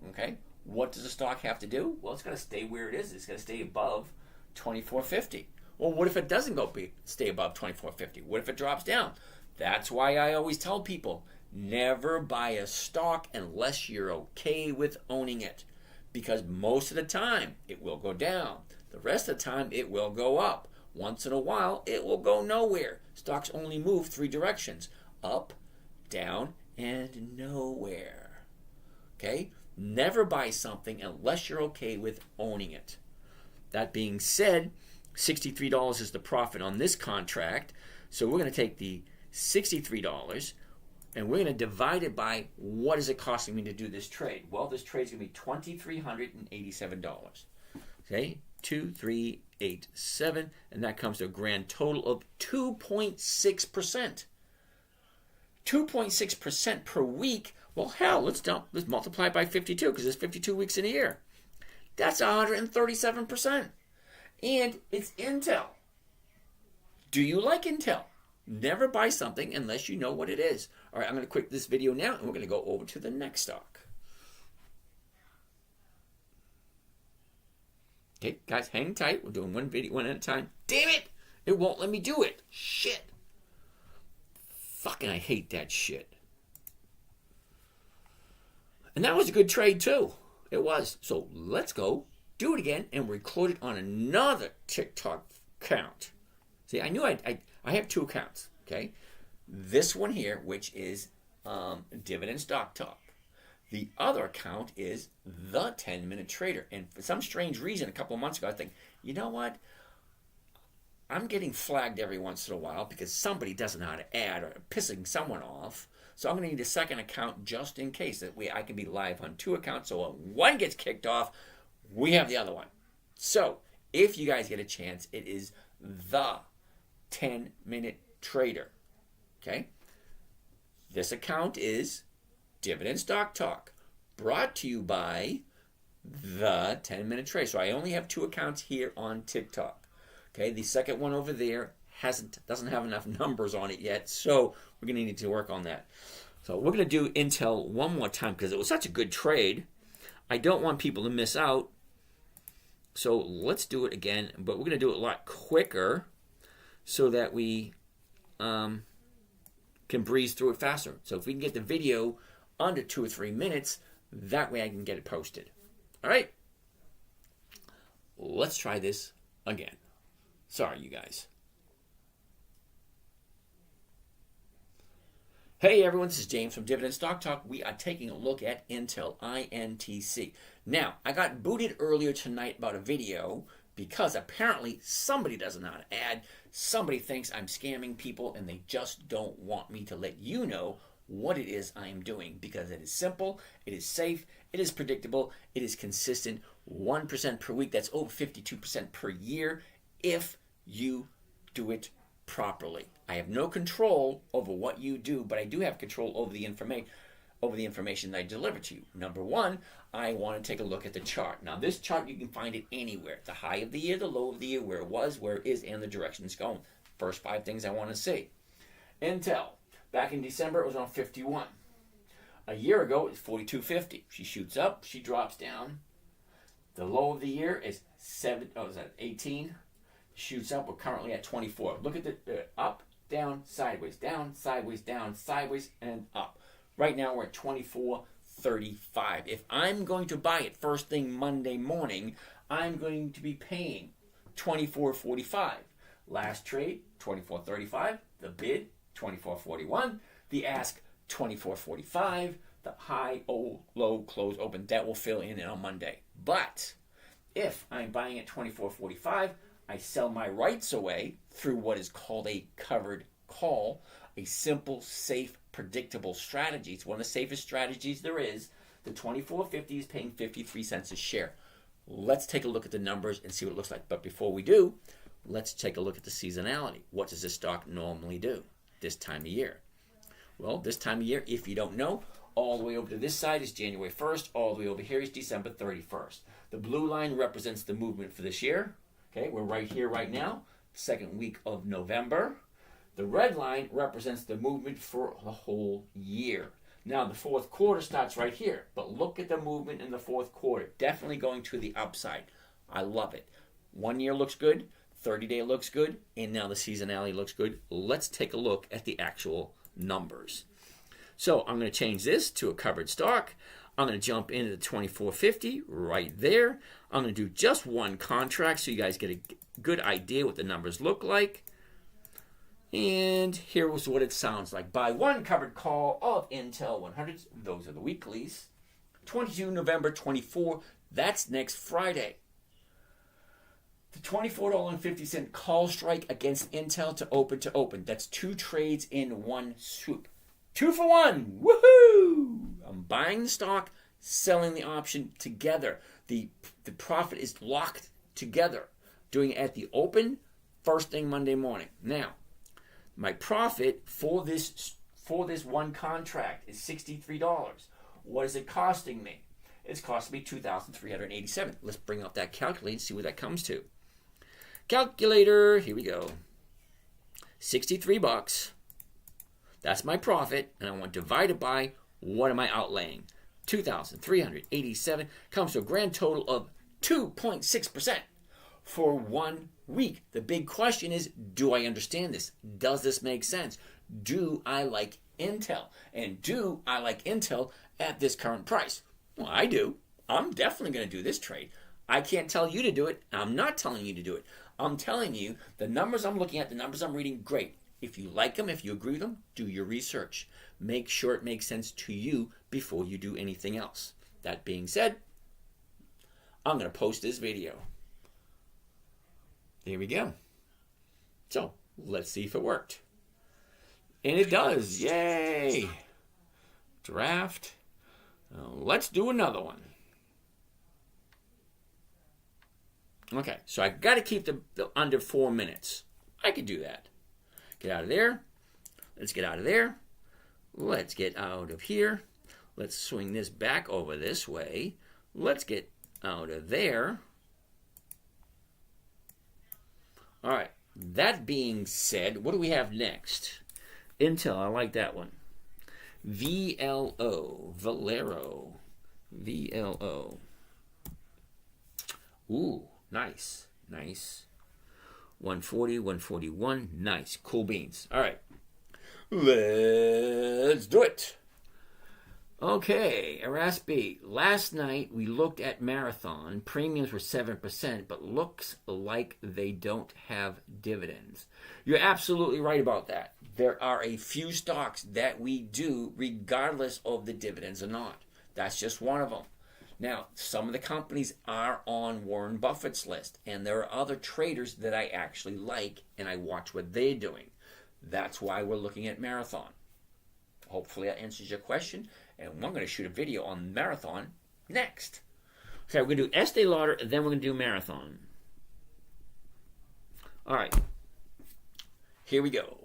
Okay? What does the stock have to do? Well, it's got to stay where it is. It's got to stay above $24.50. Well, what if it doesn't stay above $24.50? What if it drops down? That's why I always tell people, never buy a stock unless you're okay with owning it. Because most of the time, it will go down. The rest of the time, it will go up. Once in a while, it will go nowhere. Stocks only move 3 directions. Up, down, and nowhere. Okay? Never buy something unless you're okay with owning it. That being said, $63 is the profit on this contract. So we're going to take the $63 and we're going to divide it by what is it costing me to do this trade. Well, this trade is going to be $2,387. Okay, 2,387, and that comes to a grand total of 2.6%. 2.6% per week. Well, hell, let's multiply it by 52 because there's 52 weeks in a year. That's 137%. And it's Intel. Do you like Intel? Never buy something unless you know what it is. All right, I'm going to quit this video now, and we're going to go over to the next stock. Okay, guys, hang tight. We're doing one video, one at a time. Damn it! It won't let me do it. Shit. Fucking, I hate that shit. And that was a good trade, too. It was. So let's go do it again and record it on another TikTok account. See, I knew I have 2 accounts, okay? This one here, which is Dividend Stock Talk. The other account is The 10-Minute Trader. And for some strange reason, a couple of months ago, I think, you know what? I'm getting flagged every once in a while because somebody doesn't know how to add or pissing someone off. So I'm going to need a second account just in case. That way I can be live on 2 accounts. So when one gets kicked off, we have the other one. So if you guys get a chance, it is The 10-Minute Trader. Okay? This account is Dividend Stock Talk, brought to you by The 10-Minute Trader. So I only have 2 accounts here on TikTok. Okay, the second one over there doesn't have enough numbers on it yet, so we're going to need to work on that. So we're going to do Intel one more time because it was such a good trade. I don't want people to miss out. So let's do it again, but we're going to do it a lot quicker so that we can breeze through it faster. So if we can get the video under 2 or 3 minutes, that way I can get it posted. All right? Let's try this again. Sorry, you guys. Hey everyone, this is James from Dividend Stock Talk. We are taking a look at Intel INTC. Now, I got booted earlier tonight about a video because apparently somebody doesn't know how to add. Somebody thinks I'm scamming people and they just don't want me to let you know what it is I am doing because it is simple, it is safe, it is predictable, it is consistent. 1% per week, that's over 52% per year if you do it properly. I have no control over what you do, but I do have control over the information that I deliver to you. Number one, I want to take a look at the chart. Now, this chart, you can find it anywhere. The high of the year, the low of the year, where it was, where it is, and the direction it's going. First 5 things I want to see. Intel, back in December, it was on 51. A year ago, it was 42.50. She shoots up, she drops down. The low of the year is 18. Shoots up. We're currently at 24. Look at the up, down, sideways, down, sideways, and up. Right now we're at 24.35. If I'm going to buy it first thing Monday morning, I'm going to be paying $24.45. Last trade, $24.35. The bid, $24.41. The ask, $24.45. The high, low, close, open. That will fill in on Monday. But If I'm buying at 24.45, I sell my rights away through what is called a covered call, a simple, safe, predictable strategy. It's one of the safest strategies there is. The 24.50 is paying 53 cents a share. Let's take a look at the numbers and see what it looks like. But before we do, let's take a look at the seasonality. What does this stock normally do this time of year? Well, this time of year, if you don't know, all the way over to this side is January 1st. All the way over here is December 31st. The blue line represents the movement for this year. Okay, we're right here right now, second week of November. The red line represents the movement for the whole year. Now, the fourth quarter starts right here, but look at the movement in the fourth quarter. Definitely going to the upside. I love it. 1 year looks good, 30-day looks good, and now the seasonality looks good. Let's take a look at the actual numbers. So I'm going to change this to a covered stock. I'm going to jump into the 24.50 right there. I'm going to do just one contract so you guys get a good idea what the numbers look like. And here's what it sounds like. Buy one covered call of Intel 100s. Those are the weeklies. 22 November 24. That's next Friday. The $24.50 call strike against Intel to open. That's 2 trades in one swoop. 2 for 1. Woohoo! I'm buying the stock, selling the option together. The profit is locked together. Doing it at the open, first thing Monday morning. Now, my profit for this one contract is $63. What is it costing me? It's costing me $2,387. Let's bring up that calculator and see what that comes to. Calculator, here we go. 63 bucks. That's my profit, and I want to divide it by what am I outlaying? 2,387 comes to a grand total of 2.6% for 1 week. The big question is, do I understand this? Does this make sense? Do I like Intel? And do I like Intel at this current price? Well, I do. I'm definitely going to do this trade. I can't tell you to do it. I'm not telling you to do it. I'm telling you the numbers I'm looking at, the numbers I'm reading, great. If you like them, if you agree with them, do your research. Make sure it makes sense to you before you do anything else. That being said, I'm going to post this video. There we go. So, let's see if it worked. And it does. Yay! Draft. Let's do another one. Okay, so I got to keep the under 4 minutes. I could do that. Get out of there. Let's get out of there. Let's get out of here. Let's swing this back over this way. Let's get out of there. All right. That being said, what do we have next? Intel. I like that one. VLO. Valero. VLO. Ooh, nice. Nice. 140, 141. Nice. Cool beans. All right. Let's do it. Okay, Araspi. Last night we looked at Marathon. Premiums were 7%, but looks like they don't have dividends. You're absolutely right about that. There are a few stocks that we do regardless of the dividends or not. That's just one of them. Now, some of the companies are on Warren Buffett's list, and there are other traders that I actually like, and I watch what they're doing. That's why we're looking at Marathon. Hopefully that answers your question, and I'm going to shoot a video on Marathon next. Okay, we're going to do Estee Lauder, and then we're going to do Marathon. All right, here we go.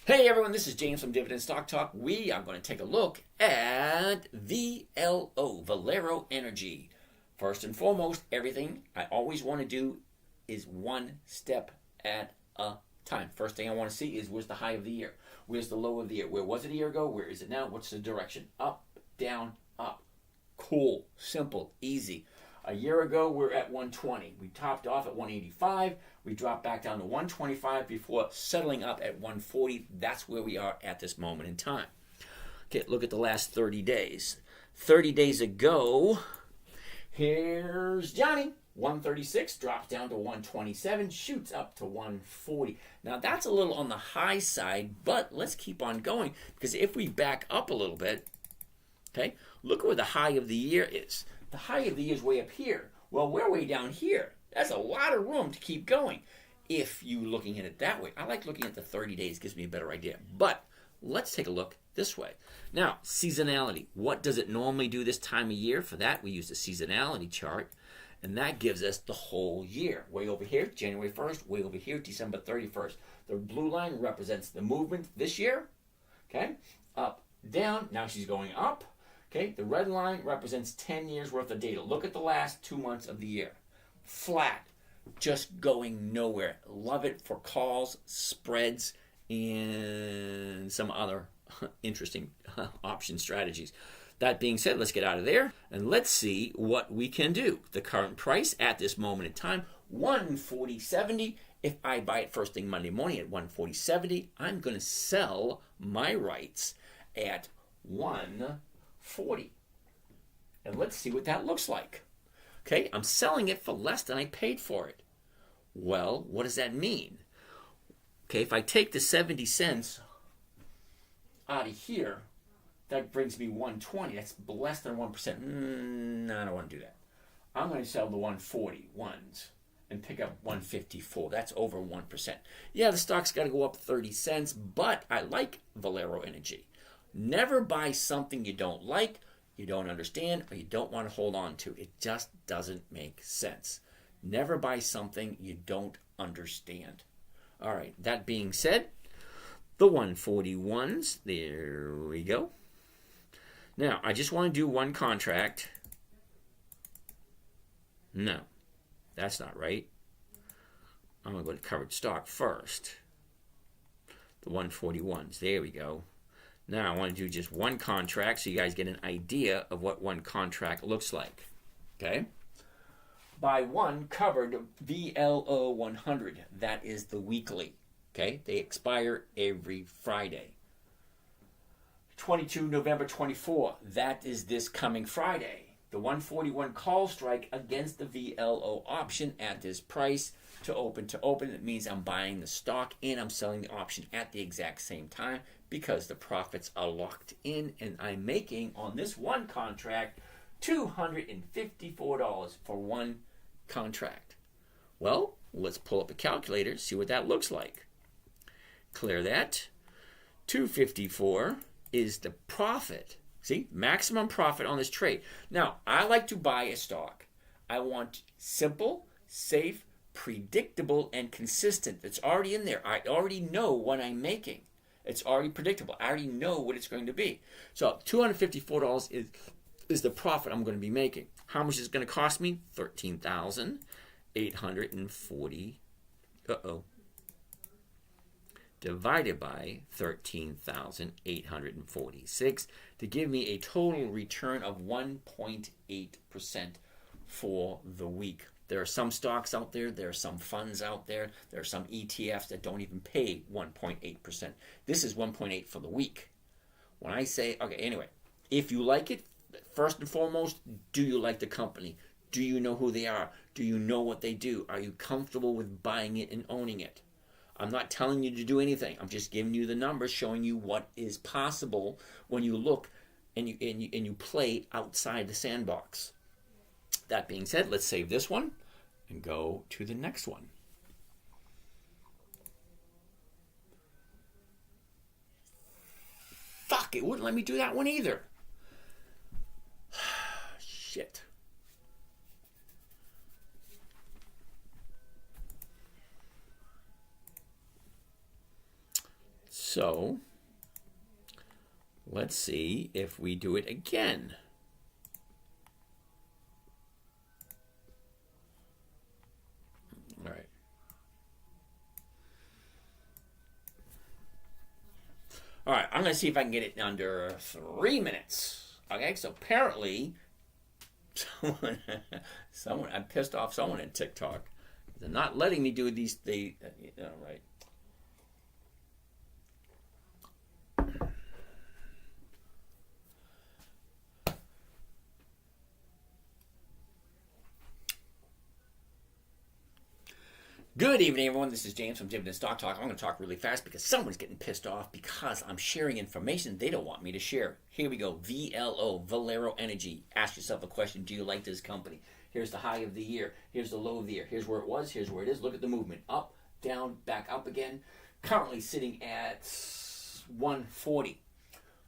Hey everyone, this is James from Dividend Stock Talk. We are going to take a look at VLO, Valero Energy. First and foremost, everything I always want to do is one step at a time. First thing I want to see is where's the high of the year? Where's the low of the year? Where was it a year ago? Where is it now? What's the direction? Up, down, up. Cool, simple, easy. A year ago, we're at 120. We topped off at 185. We dropped back down to 125 before settling up at 140. That's where we are at this moment in time. Okay, look at the last 30 days. 30 days ago, here's Johnny. 136 drops down to 127, shoots up to 140. Now, that's a little on the high side, but let's keep on going, because if we back up a little bit, okay, look where the high of the year is. The high of the year is way up here. Well, we're way down here. That's a lot of room to keep going if you're looking at it that way. I like looking at the 30 days, gives me a better idea. But let's take a look this way. Now, seasonality. What does it normally do this time of year? For that, we use the seasonality chart, and that gives us the whole year. Way over here, January 1st, way over here, December 31st. The blue line represents the movement this year, okay? Up, down, now she's going up, okay? The red line represents 10 years worth of data. Look at the last 2 months of the year. Flat, just going nowhere. Love it for calls, spreads, and some other interesting option strategies. That being said, let's get out of there and let's see what we can do. The current price at this moment in time, 140.70. If I buy it first thing Monday morning at 140.70, I'm going to sell my rights at 140. And let's see what that looks like. Okay, I'm selling it for less than I paid for it. Well, what does that mean? Okay, if I take the 70 cents out of here, that brings me 120. That's less than 1%. No, I don't want to do that. I'm going to sell the 140 ones and pick up 154. That's over 1%. Yeah, the stock's got to go up 30 cents, but I like Valero Energy. Never buy something you don't like, you don't understand, or you don't want to hold on to. It just doesn't make sense. Never buy something you don't understand. All right, that being said, the 141s, there we go. Now, I just want to do one contract. No, that's not right. I'm going to go to covered stock first. The 141s, there we go. Now, I want to do just one contract so you guys get an idea of what one contract looks like. Okay? Buy one covered VLO 100. That is the weekly. Okay? They expire every Friday. 22 November 24. That is this coming Friday. The 141 call strike against the VLO option at this price to open. It means I'm buying the stock and I'm selling the option at the exact same time because the profits are locked in, and I'm making on this one contract $254 for one contract. Well, let's pull up a calculator, see what that looks like. Clear that. 254 is the profit. See, maximum profit on this trade. Now, I like to buy a stock. I want simple, safe, predictable, and consistent. It's already in there. I already know what I'm making. It's already predictable. I already know what it's going to be. So $254 is the profit I'm going to be making. How much is it going to cost me? $13,840. Divided by 13,846 to give me a total return of 1.8% for the week. There are some stocks out there, there are some funds out there, there are some ETFs that don't even pay 1.8%. This is 1.8 for the week. When I say, okay, anyway, if you like it, first and foremost, do you like the company? Do you know who they are? Do you know what they do? Are you comfortable with buying it and owning it? I'm not telling you to do anything. I'm just giving you the numbers, showing you what is possible when you look and you play outside the sandbox. That being said, let's save this one and go to the next one. Fuck, it wouldn't let me do that one either. Shit. So, let's see if we do it again. All right. All right, I'm going to see if I can get it under 3 minutes. Okay, so apparently, someone I pissed off someone in TikTok. They're not letting me do these. Right. Good evening, everyone. This is James from Dividend Stock Talk. I'm going to talk really fast because someone's getting pissed off because I'm sharing information they don't want me to share. Here we go. VLO, Valero Energy. Ask yourself a question. Do you like this company? Here's the high of the year. Here's the low of the year. Here's where it was. Here's where it is. Look at the movement. Up, down, back up again. Currently sitting at 140.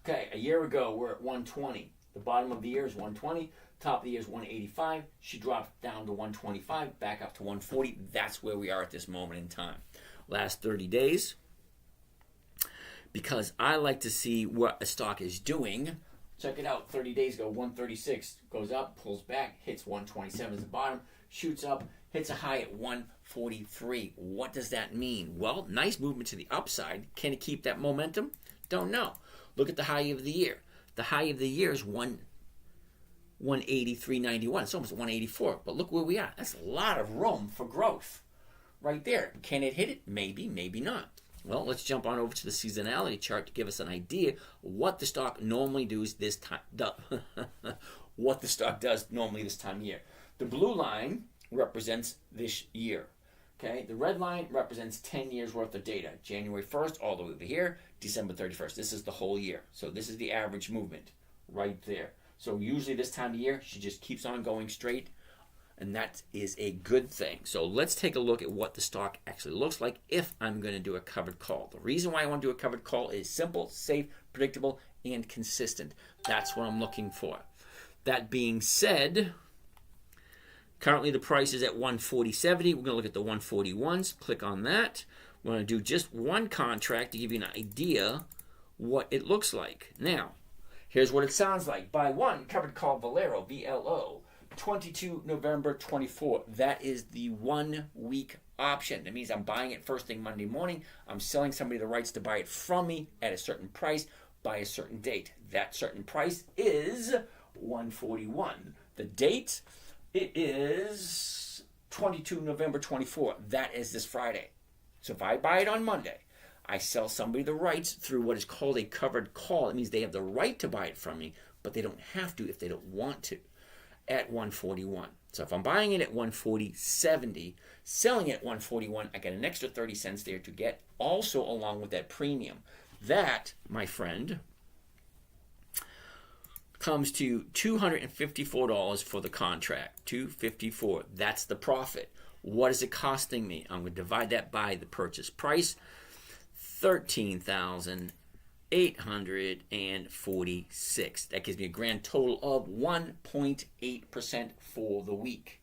Okay, a year ago we're at 120. The bottom of the year is 120. Top of the year is 185. She dropped down to 125, back up to 140. That's where we are at this moment in time. Last 30 days, because I like to see what a stock is doing. Check it out. 30 days ago, 136 goes up, pulls back, hits 127 at the bottom, shoots up, hits a high at 143. What does that mean? Well, nice movement to the upside. Can it keep that momentum? Don't know. Look at the high of the year. The high of the year is 183.91. It's almost 184. But look where we are. That's a lot of room for growth right there. Can it hit it? Maybe, maybe not. Well, let's jump on over to the seasonality chart to give us an idea what the stock normally does this time. What the stock does normally this time of year. The blue line represents this year. Okay, the red line represents 10 years worth of data. January 1st all the way over here, December 31st. This is the whole year. So this is the average movement right there. So usually this time of year, she just keeps on going straight, and that is a good thing. So let's take a look at what the stock actually looks like if I'm going to do a covered call. The reason why I want to do a covered call is simple, safe, predictable, and consistent. That's what I'm looking for. That being said, currently the price is at 140.70. We're going to look at the 141s. Click on that. We're going to do just one contract to give you an idea what it looks like. Now, here's what it sounds like. Buy one, covered call Valero, VLO, 22 November 24. That is the 1 week option. That means I'm buying it first thing Monday morning. I'm selling somebody the rights to buy it from me at a certain price by a certain date. That certain price is 141. The date, it is 22 November 24. That is this Friday. So if I buy it on Monday, I sell somebody the rights through what is called a covered call. It means they have the right to buy it from me, but they don't have to if they don't want to, at 141. So if I'm buying it at 140.70, selling it at 141, I get an extra 30 cents there to get also along with that premium. That, my friend, comes to $254 for the contract. $254. That's the profit. What is it costing me? I'm going to divide that by the purchase price. $13,846. That gives me a grand total of 1.8% for the week.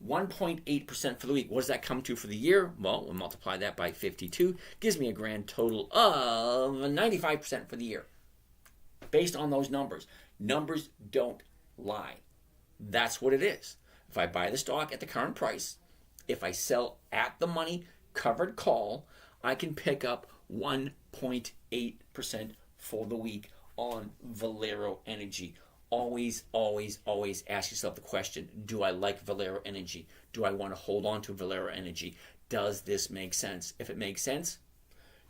1.8% for the week. What does that come to for the year? Well, we'll multiply that by 52. Gives me a grand total of 95% for the year. Based on those numbers. Numbers don't lie. That's what it is. If I buy the stock at the current price, if I sell at the money, covered call, I can pick up 1.8% for the week on Valero Energy. Always, always, always ask yourself the question, do I like Valero Energy? Do I want to hold on to Valero Energy? Does this make sense? If it makes sense,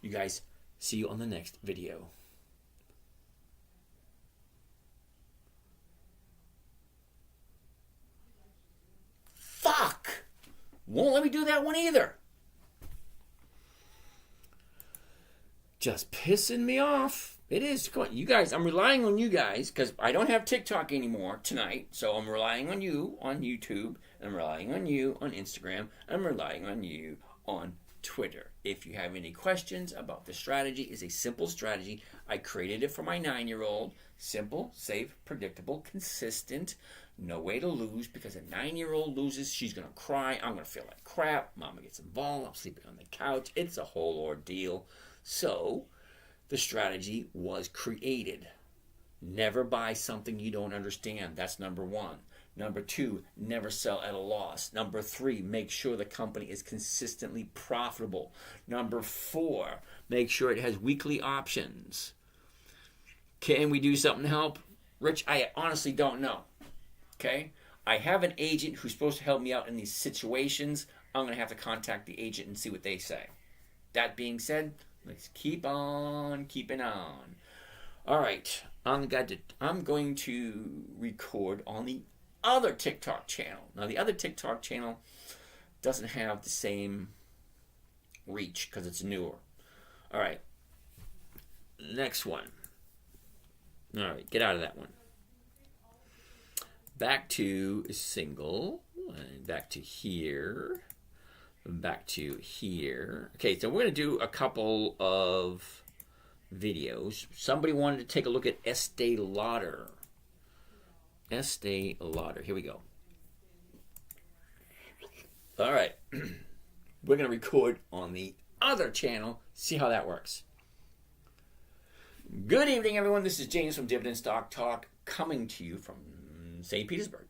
you guys, see you on the next video. Fuck! Won't let me do that one either. Just pissing me off. It is. Come on, you guys, I'm relying on you guys because I don't have TikTok anymore tonight. So I'm relying on you on YouTube. I'm relying on you on Instagram. I'm relying on you on Twitter. If you have any questions about the strategy, it's a simple strategy. I created it for my 9-year-old. Simple, safe, predictable, consistent. No way to lose because a 9-year-old loses, she's going to cry. I'm going to feel like crap. Mama gets involved. I'm sleeping on the couch. It's a whole ordeal. So the strategy was created. Never buy something you don't understand. That's number one. Number two, never sell at a loss. Number three, make sure the company is consistently profitable. Number four, make sure it has weekly options. Can we do something to help? Rich, I honestly don't know. Okay? I have an agent who's supposed to help me out in these situations. I'm going to have to contact the agent and see what they say. That being said, let's keep on keeping on. All right. I'm going to record on the other TikTok channel. Now, the other TikTok channel doesn't have the same reach because it's newer. All right. Next one. All right, get out of that one. Back to single. And back to here. Back to here. Okay, so we're going to do a couple of videos. Somebody wanted to take a look at Estee Lauder. Estee Lauder. Here we go. All right. We're going to record on the other channel. See how that works. Good evening, everyone. This is James from Dividend Stock Talk, coming to you from St. Petersburg.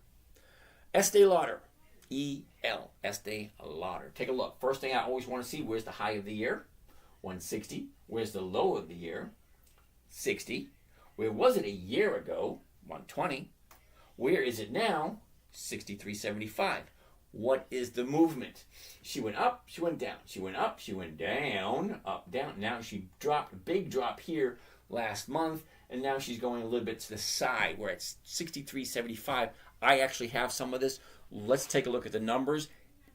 Estee Lauder. E-L. Estee Lauder. Take a look. First thing I always want to see, where's the high of the year? 160. Where's the low of the year? 60. Where was it a year ago? 120. Where is it now? 63.75. What is the movement? She went up, she went down. She went up, she went down, up, down. Now she dropped a big drop here last month, and now she's going a little bit to the side. We're at 63.75. I actually have some of this. Let's take a look at the numbers.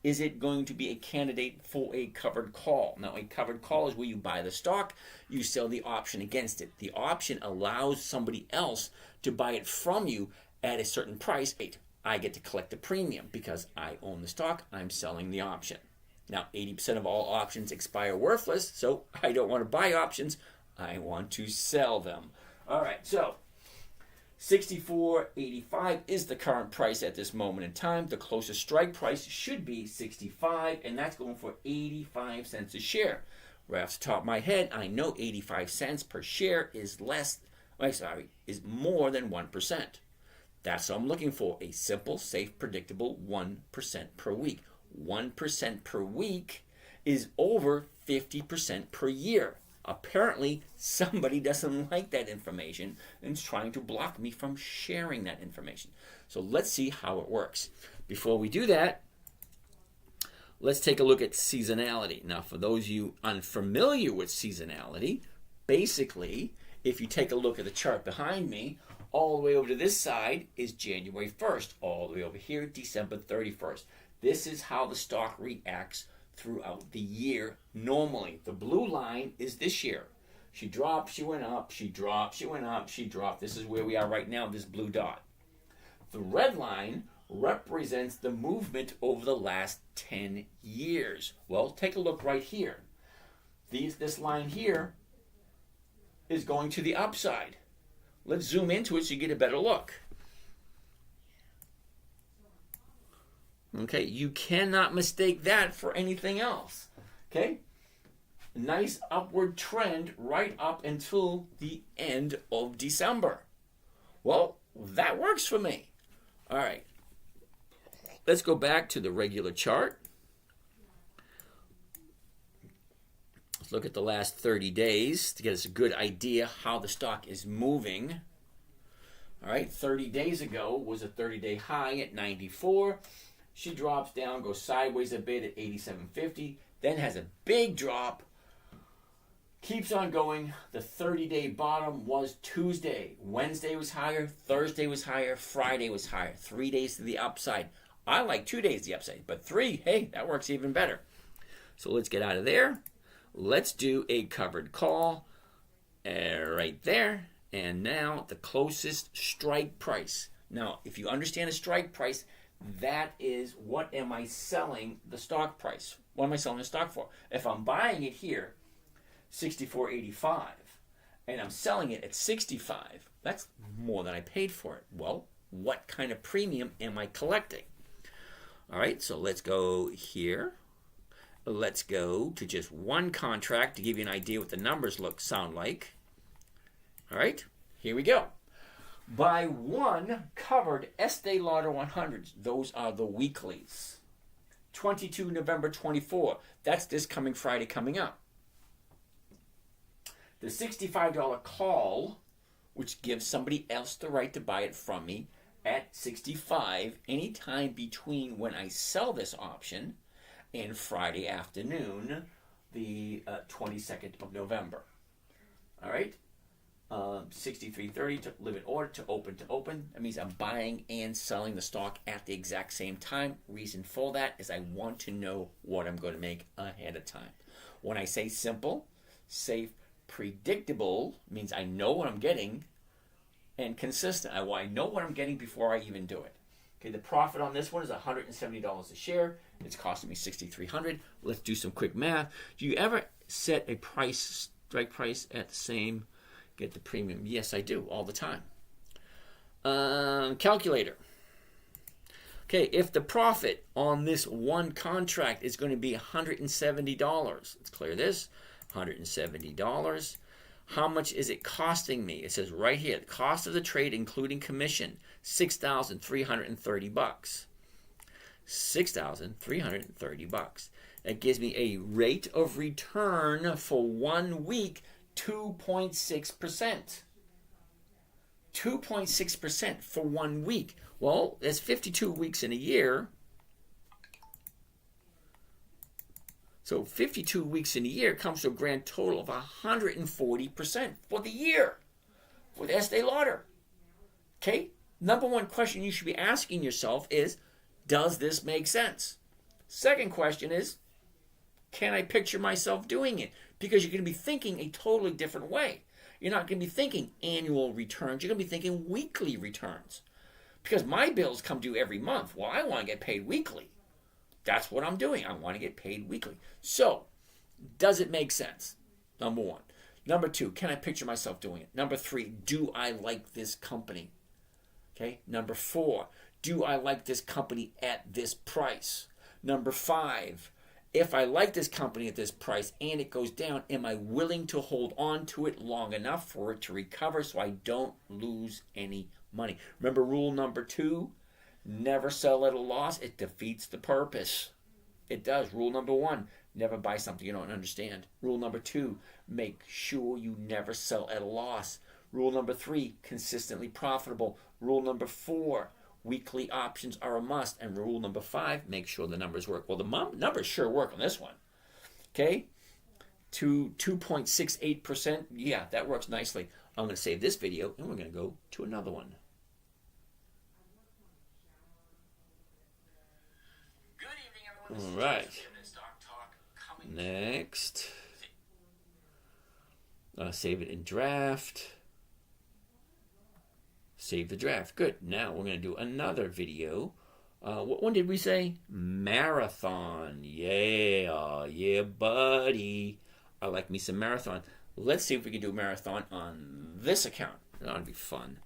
Is it going to be a candidate for a covered call? Now, a covered call is where you buy the stock, you sell the option against it. The option allows somebody else to buy it from you at a certain price. I get to collect the premium because I own the stock, I'm selling the option. Now, 80% of all options expire worthless, so I don't want to buy options, I want to sell them. All right, so 64.85 is the current price at this moment in time. The closest strike price should be 65, and that's going for 85 cents a share. Right off the top of my head, I know 85 cents per share is is more than 1%. That's what I'm looking for, a simple, safe, predictable 1% per week. 1% per week is over 50% per year. Apparently, somebody doesn't like that information and is trying to block me from sharing that information. So let's see how it works. Before we do that, let's take a look at seasonality. Now, for those of you unfamiliar with seasonality, basically, if you take a look at the chart behind me, all the way over to this side is January 1st. All the way over here, December 31st. This is how the stock reacts throughout the year normally. The blue line is this year. She dropped, she went up, she dropped, she went up, she dropped. This is where we are right now, this blue dot. The red line represents the movement over the last 10 years. Well, take a look right here. This line here is going to the upside. Let's zoom into it so you get a better look. Okay, you cannot mistake that for anything else. Okay, nice upward trend right up until the end of December. Well, that works for me. All right, let's go back to the regular chart. Let's look at the last 30 days to get us a good idea how the stock is moving. All right, 30 days ago was a 30-day high at 94. She drops down, goes sideways a bit at 87.50, then has a big drop, keeps on going. The 30-day bottom was Tuesday. Wednesday was higher, Thursday was higher, Friday was higher. 3 days to the upside. I like 2 days to the upside, but 3, hey, that works even better. So let's get out of there. Let's do a covered call right there. And now the closest strike price. Now, if you understand a strike price, that is what am I selling the stock price? What am I selling the stock for? If I'm buying it here, 64.85, and I'm selling it at 65, that's more than I paid for it. Well, what kind of premium am I collecting? All right, so let's go here. Let's go to just one contract to give you an idea what the numbers sound like. All right, here we go. Buy one covered Estee Lauder 100s. Those are the weeklies. 22 November 24. That's this coming Friday coming up. The $65 call, which gives somebody else the right to buy it from me at 65 anytime between when I sell this option and Friday afternoon, the 22nd of November. All right? 63.30 to live in order to open to open. That means I'm buying and selling the stock at the exact same time. Reason for that is I want to know what I'm going to make ahead of time. When I say simple, safe, predictable means I know what I'm getting, and consistent. I know what I'm getting before I even do it. Okay, the profit on this one is $170 a share. It's costing me $6,300. Let's do some quick math. Do you ever set a price, strike price at the same, get the premium? Yes, I do, all the time. Calculator. Okay, if the profit on this one contract is going to be $170, let's clear this, $170. How much is it costing me? It says right here, the cost of the trade including commission, $6,330. $6,330. That gives me a rate of return for 1 week, 2.6%. 2.6% for 1 week. Well, that's 52 weeks in a year. So 52 weeks in a year comes to a grand total of 140% for the year with Estee Lauder. Okay? Number one question you should be asking yourself is, does this make sense? Second question is, can I picture myself doing it? Because you're going to be thinking a totally different way. You're not going to be thinking annual returns. You're going to be thinking weekly returns. Because my bills come due every month. Well, I want to get paid weekly. That's what I'm doing. I want to get paid weekly. So, does it make sense? Number one. Number two, can I picture myself doing it? Number three, do I like this company? Okay. Number four, do I like this company at this price? Number five, if I like this company at this price and it goes down, am I willing to hold on to it long enough for it to recover so I don't lose any money? Remember rule number 2? Never sell at a loss. It defeats the purpose. It does. Rule number 1, never buy something you don't understand. Rule number 2, make sure you never sell at a loss. Rule number 3, consistently profitable. Rule number 4, weekly options are a must. And rule number 5, make sure the numbers work. Well, the numbers sure work on this one. Okay? 2.68%. Yeah, that works nicely. I'm going to save this video and we're going to go to another one. All right. Next. Save it in draft. Save the draft. Good. Now we're going to do another video. What one did we say? Marathon. Yeah, buddy. I like me some Marathon. Let's see if we can do Marathon on this account. That ought to be fun.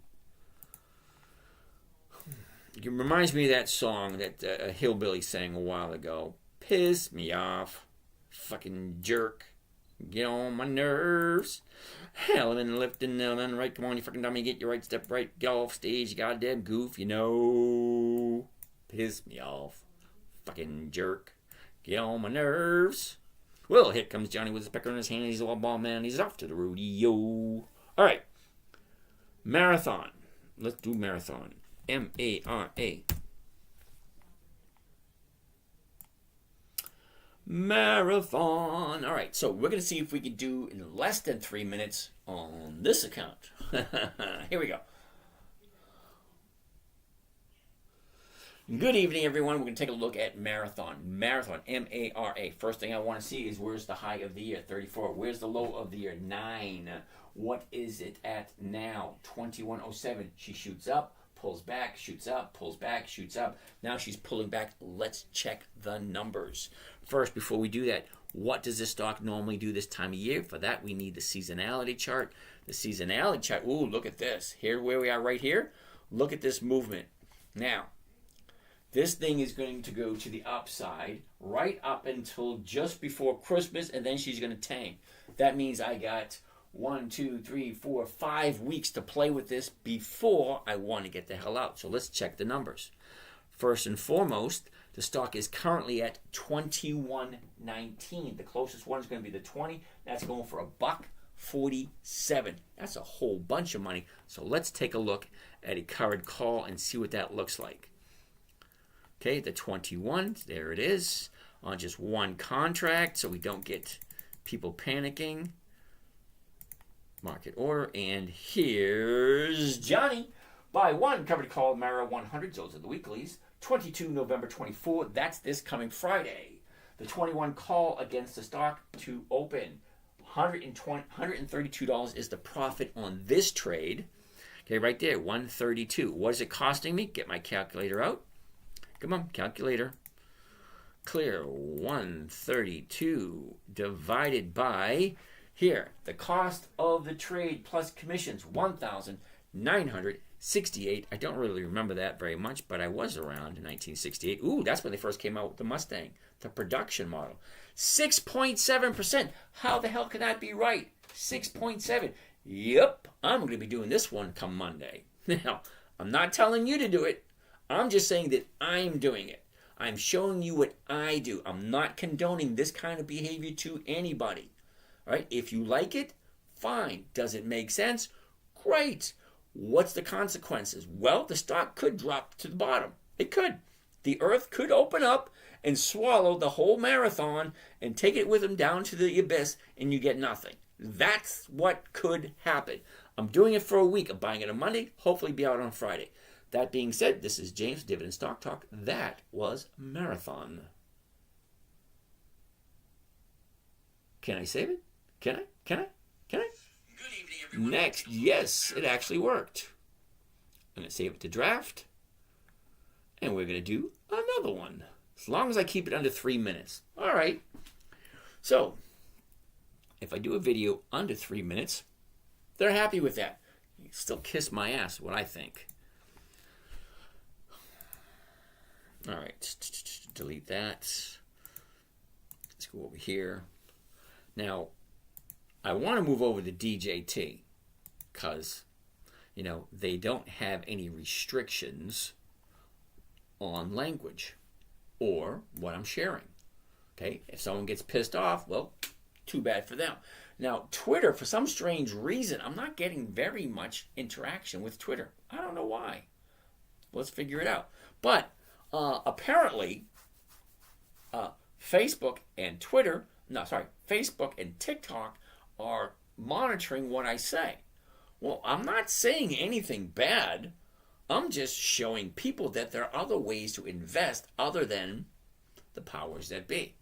It reminds me of that song that a hillbilly sang a while ago. Piss me off. Fucking jerk. Get on my nerves. Hell, and lifting and right. Come on, you fucking dummy. Get your right step right. Get off stage, you goddamn goof. You know. Piss me off. Fucking jerk. Get on my nerves. Well, here comes Johnny with his pecker in his hand. He's a wild ball man. He's off to the rodeo. All right. Marathon. Let's do Marathon. M-A-R-A. Marathon. All right, so we're going to see if we can do in less than 3 minutes on this account. Here we go. Good evening, everyone. We're going to take a look at Marathon. Marathon, M-A-R-A. First thing I want to see is where's the high of the year, 34. Where's the low of the year, 9. What is it at now, 2107. She shoots up, pulls back, shoots up, pulls back, shoots up. Now she's pulling back. Let's check the numbers. First, before we do that, what does this stock normally do this time of year? For that, we need the seasonality chart. The seasonality chart, ooh, look at this. Here, where we are right here, look at this movement. Now, this thing is going to go to the upside right up until just before Christmas, and then she's going to tank. That means I got 1, 2, 3, 4, 5 weeks to play with this before I want to get the hell out. So let's check the numbers. First and foremost, the stock is currently at 21.19. The closest one is going to be the 20. That's going for $1.47. That's a whole bunch of money. So let's take a look at a current call and see what that looks like. Okay, the 21, there it is, on just one contract, so we don't get people panicking. Market order, and here's Johnny. Buy one, covered call, Mara 100, those are the weeklies. 22 November 24, that's this coming Friday. The 21 call against the stock to open. $132 is the profit on this trade. Okay, right there, 132. What is it costing me? Get my calculator out. Come on, calculator. Clear 132 divided by, here, the cost of the trade plus commissions, 1,968. I don't really remember that very much, but I was around in 1968. Ooh, that's when they first came out with the Mustang, the production model. 6.7%. How the hell can that be right? 6.7. Yep, I'm going to be doing this one come Monday. Now, I'm not telling you to do it. I'm just saying that I'm doing it. I'm showing you what I do. I'm not condoning this kind of behavior to anybody. All right? If you like it, fine. Does it make sense? Great. What's the consequences? Well, the stock could drop to the bottom. It could. The earth could open up and swallow the whole marathon and take it with them down to the abyss, and you get nothing. That's what could happen. I'm doing it for a week. I'm buying it on Monday, hopefully be out on Friday. That being said, this is James, Dividend Stock Talk. That was Marathon. Can I save it? Can I? Good evening, everyone. Next, yes, it actually worked. I'm going to save it to draft. And we're going to do another one. As long as I keep it under 3 minutes. All right. So, if I do a video under 3 minutes, they're happy with that. You still kiss my ass, what I think. All right, delete that. Let's go over here. Now, I want to move over to DJT because, they don't have any restrictions on language or what I'm sharing. Okay, if someone gets pissed off, well, too bad for them. Now, Twitter, for some strange reason, I'm not getting very much interaction with Twitter. I don't know why. Let's figure it out. But apparently, Facebook and Facebook and TikTok are monitoring what I say. Well, I'm not saying anything bad. I'm just showing people that there are other ways to invest other than the powers that be.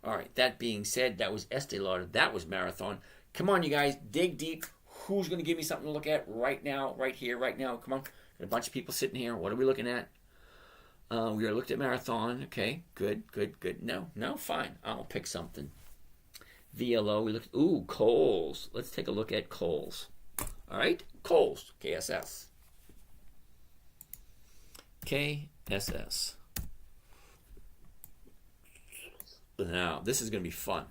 All right, that being said, that was Estee Lauder. That was Marathon. Come on, you guys, dig deep. Who's going to give me something to look at right now, right here, right now? Come on. Got a bunch of people sitting here. What are we looking at? We already looked at Marathon. Okay, good. No, fine. I'll pick something. VLO, we looked. Ooh, Kohl's. Let's take a look at Kohl's. All right, Kohl's, KSS. KSS. Now, this is going to be fun.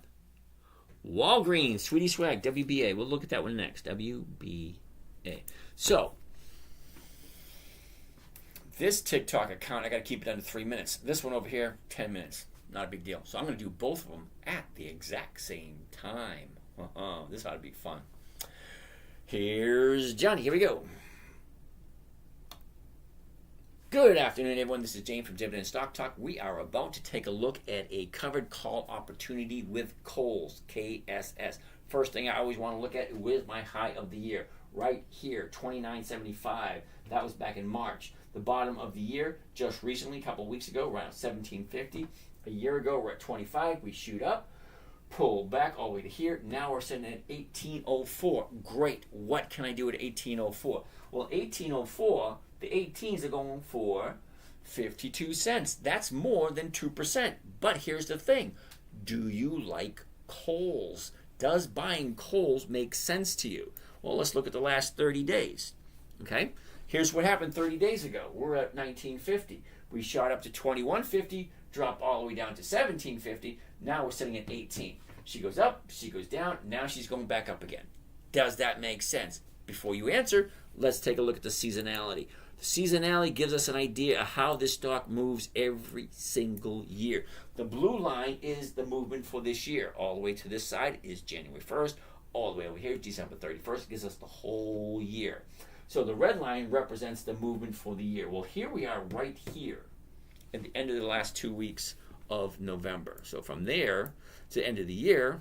Walgreens, Sweetie Swag, WBA. We'll look at that one next. WBA. So, this TikTok account, I got to keep it under 3 minutes. This one over here, 10 minutes. Not a big deal. So I'm going to do both of them at the exact same time. This ought to be fun. Here's Johnny. Here we go. Good afternoon, everyone. This is James from Dividend Stock Talk. We are about to take a look at a covered call opportunity with Kohl's, KSS. First thing I always want to look at, where's my high of the year? Right here, $29.75. That was back in March. The bottom of the year, just recently, a couple of weeks ago, around $17.50. A year ago, we're at 25. We shoot up, pull back all the way to here. Now we're sitting at 18.04. Great. What can I do at 18.04? Well, 18.04, the 18s are going for 52 cents. That's more than 2%. But here's the thing. Do you like Kohl's? Does buying Kohl's make sense to you? Well, let's look at the last 30 days. Okay? Here's what happened 30 days ago. We're at 19.50. We shot up to 21.50, dropped all the way down to 17.50. Now we're sitting at 18. She goes up, she goes down. Now she's going back up again. Does that make sense? Before you answer, let's take a look at the seasonality. The seasonality gives us an idea of how this stock moves every single year. The blue line is the movement for this year. All the way to this side is January 1st. All the way over here is December 31st. It gives us the whole year. So the red line represents the movement for the year. Well, here we are right here at the end of the last 2 weeks of November. So from there to the end of the year,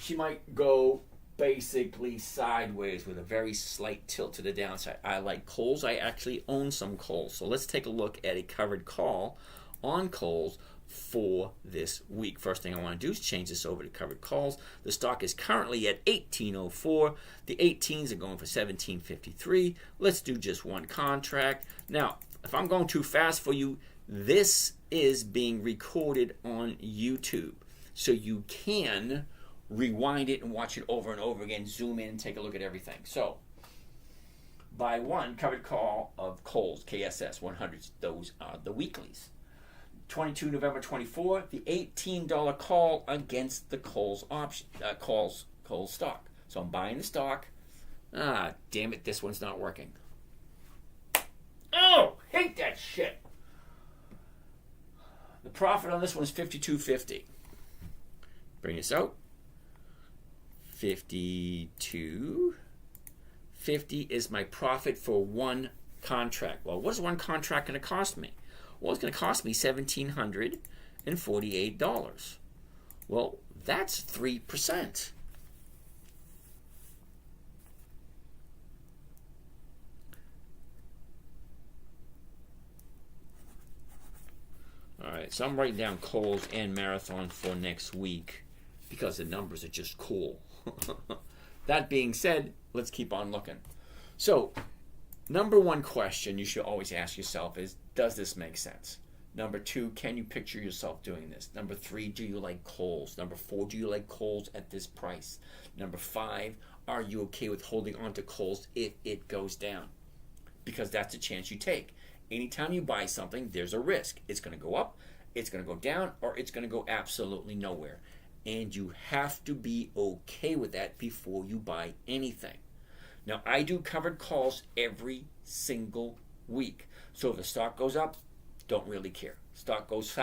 she might go basically sideways with a very slight tilt to the downside. I like Kohl's. I actually own some Kohl's. So let's take a look at a covered call on Kohl's for this week. First thing I want to do is change this over to covered calls. The stock is currently at 1804. The 18s are going for 1753. Let's do just one contract. Now, if I'm going too fast for you, this is being recorded on YouTube. So you can rewind it and watch it over and over again, zoom in, take a look at everything. So, by one covered call of Kohl's, KSS 100s, those are the weeklies. 22 November 24, the $18 call against the Kohl's option, Kohl's stock. So I'm buying the stock. Damn it, this one's not working. Oh, hate that shit. The profit on this one is $52.50. Bring this out. $52.50 is my profit for one contract. Well, what is one contract going to cost me? Well, it's going to cost me $1,748. Well, that's 3%. All right, so I'm writing down Kohl's and Marathon for next week because the numbers are just cool. That being said, let's keep on looking. So, number one question you should always ask yourself is, does this make sense? Number two, can you picture yourself doing this? Number three, do you like Kohl's? Number four, do you like Kohl's at this price? Number five, are you okay with holding on to Kohl's if it goes down? Because that's a chance you take. Anytime you buy something, there's a risk. It's going to go up, it's going to go down, or it's going to go absolutely nowhere. And you have to be okay with that before you buy anything. Now, I do covered calls every single week. So if the stock goes up, don't really care. Stock goes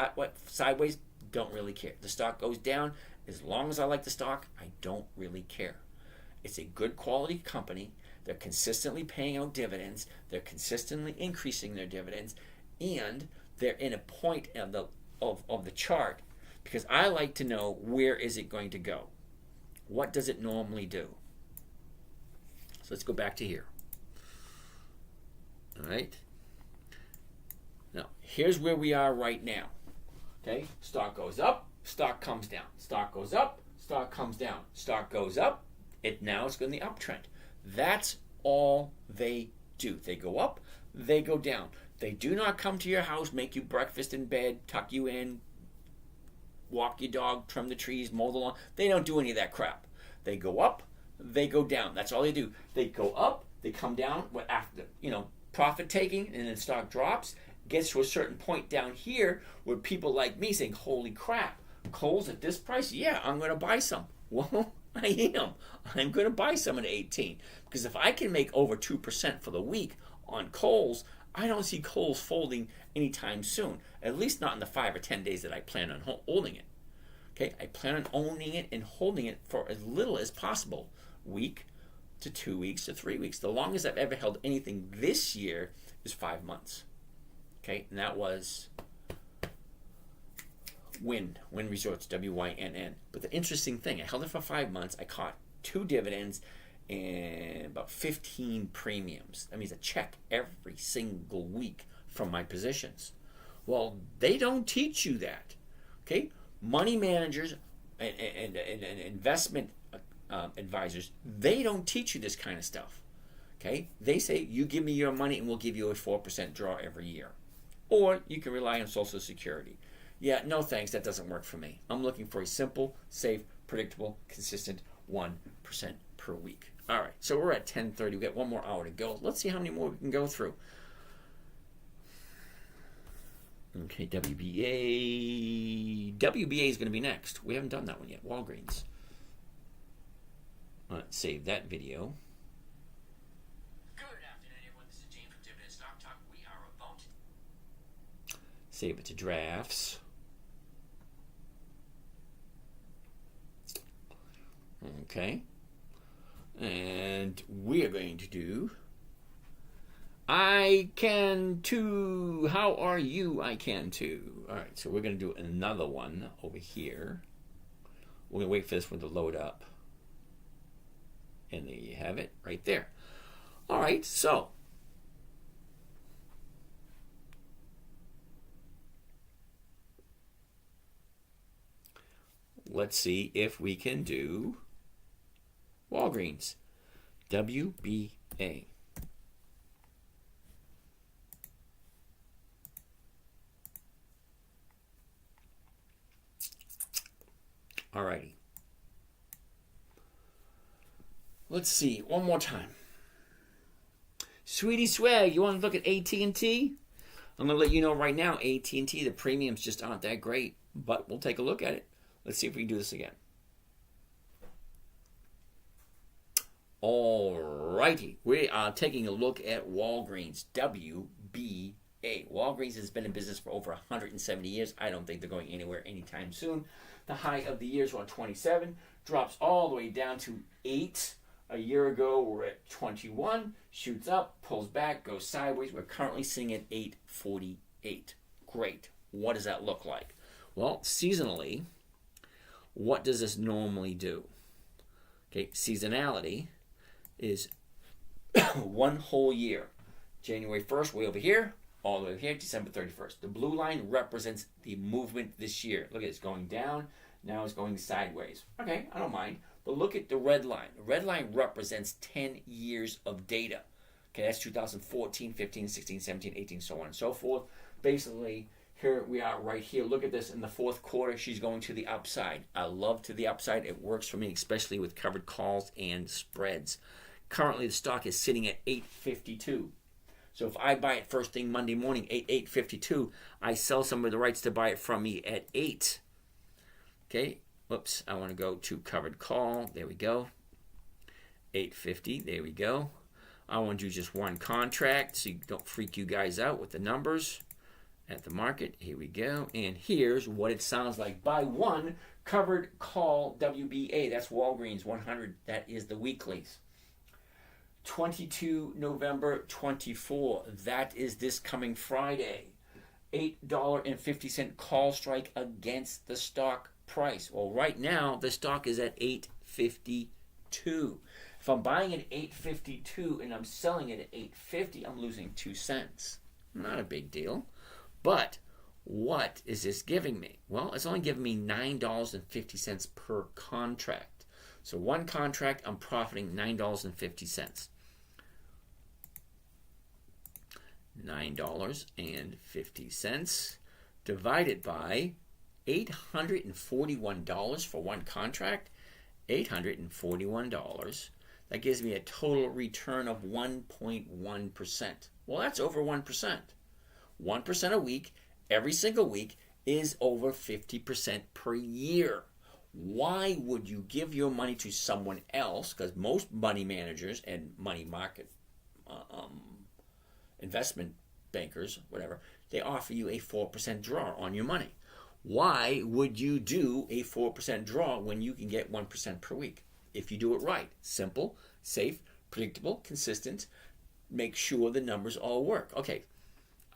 sideways, don't really care. The stock goes down, as long as I like the stock, I don't really care. It's a good quality company. They're consistently paying out dividends. They're consistently increasing their dividends. And they're in a point of the chart, because I like to know, where is it going to go? What does it normally do? So let's go back to here. All right. Now, here's where we are right now. Okay, stock goes up, stock comes down. Stock goes up, stock comes down. Stock goes up, now it's going the uptrend. That's all they do. They go up, they go down. They do not come to your house, make you breakfast in bed, tuck you in, walk your dog, trim the trees, mow the lawn. They don't do any of that crap. They go up, they go down. That's all they do. They go up, they come down, after, profit taking, and then stock drops, gets to a certain point down here where people like me saying, holy crap, Kohl's at this price? Yeah, I'm going to buy some. Well, I am. I'm going to buy some at 18. Because if I can make over 2% for the week on Kohl's, I don't see Kohl's folding anytime soon. At least not in the 5 or 10 days that I plan on holding it. Okay, I plan on owning it and holding it for as little as possible. Week to 2 weeks to 3 weeks. The longest I've ever held anything this year is 5 months. Okay, and that was Wynn Resorts, WYNN. But the interesting thing, I held it for 5 months. I caught 2 dividends and about 15 premiums. That means a check every single week from my positions. Well, they don't teach you that. Okay, money managers and investment advisors, they don't teach you this kind of stuff. Okay, they say, you give me your money and we'll give you a 4% draw every year. Or you can rely on Social Security. Yeah, no thanks, that doesn't work for me. I'm looking for a simple, safe, predictable, consistent 1% per week. All right, so we're at 10:30. We've got 1 more hour to go. Let's see how many more we can go through. Okay, WBA. WBA is going to be next. We haven't done that one yet. Walgreens. Let's save that video. Good afternoon, everyone. This is James from Dividend Stock Talk. We are about to save it to drafts. Okay. And we are going to do I Can Too. How are you? I Can Too. All right, so we're going to do another one over here. We're going to wait for this one to load up. And there you have it right there. All right, so let's see if we can do Walgreens. WBA. Alrighty. Let's see. One more time. Sweetie Swag, you want to look at AT&T? I'm going to let you know right now, AT&T, the premiums just aren't that great. But we'll take a look at it. Let's see if we can do this again. Alrighty. We are taking a look at Walgreens. WBA. Walgreens has been in business for over 170 years. I don't think they're going anywhere anytime soon. The high of the year is 127. Drops all the way down to 8. A year ago, we're at 21. Shoots up, pulls back, goes sideways. We're currently sitting at 848. Great. What does that look like? Well, seasonally, what does this normally do? Okay, seasonality is one whole year. January 1st, way over here, all the way over here, December 31st. The blue line represents the movement this year. Look at it, it's going down, now it's going sideways. Okay, I don't mind. But look at the red line. The red line represents 10 years of data. Okay, that's 2014, 15, 16, 17, 18, so on and so forth. Basically, here we are right here. Look at this in the fourth quarter. She's going to the upside. I love to the upside. It works for me, especially with covered calls and spreads. Currently, the stock is sitting at 852. So if I buy it first thing Monday morning, 852, I sell somebody the rights to buy it from me at 8. Okay. Whoops, I want to go to covered call. There we go. 850. There we go. I want to do just one contract so you don't freak you guys out with the numbers at the market. Here we go. And here's what it sounds like. Buy one covered call WBA. That's Walgreens 100. That is the weeklies. 22 November 24. That is this coming Friday. $8.50 call strike against the stock price. Well, right now the stock is at 852. If I'm buying at 852 and I'm selling it at 850, I'm losing 2 cents. Not a big deal. But what is this giving me? Well, it's only giving me $9.50 per contract. So one contract, I'm profiting $9.50. $9.50 divided by $841 for one contract. $841. That gives me a total return of 1.1%. Well, that's over 1%. 1% a week, every single week, is over 50% per year. Why would you give your money to someone else? Because most money managers and money market investment bankers, whatever, they offer you a 4% draw on your money. Why would you do a 4% draw when you can get 1% per week? If you do it right. Simple, safe, predictable, consistent. Make sure the numbers all work. Okay,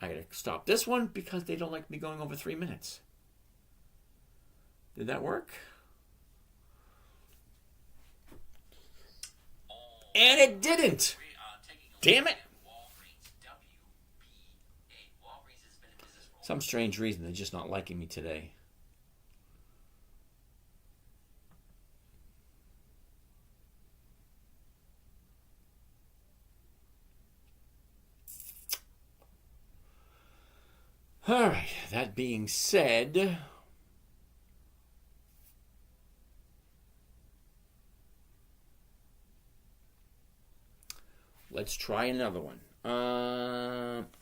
I gotta stop this one because they don't like me going over 3 minutes. Did that work? And it didn't. Damn it. Some strange reason they're just not liking me today. All right, that being said, let's try another one.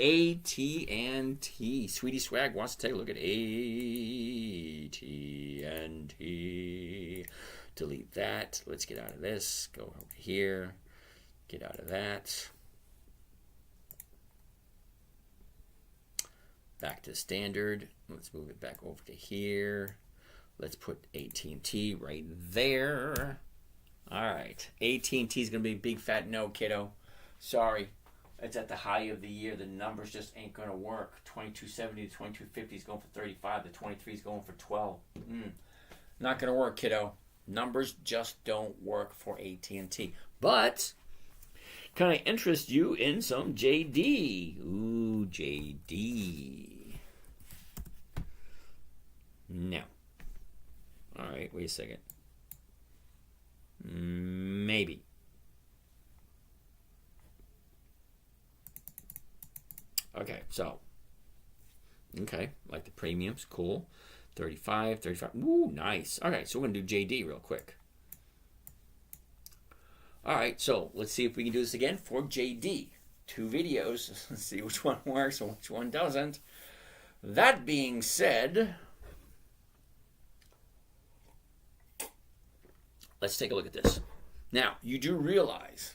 AT&T. Sweetie Swag wants to take a look at AT&T. Delete that. Let's get out of this. Go over here. Get out of that. Back to standard. Let's move it back over to here. Let's put AT&T right there. All right. AT&T is going to be a big fat no, kiddo. Sorry. It's at the high of the year. The numbers just ain't going to work. 2270 to 2250 is going for 35. The 23 is going for 12. Not going to work, kiddo. Numbers just don't work for AT&T. But can I interest you in some JD? Ooh, JD. No. All right, wait a second. Maybe. Okay, so. Okay, like the premiums, cool. 35, 35. Ooh, nice. All right, so we're going to do JD real quick. All right, so let's see if we can do this again for JD. 2 videos. Let's see which one works and which one doesn't. That being said, let's take a look at this. Now, you do realize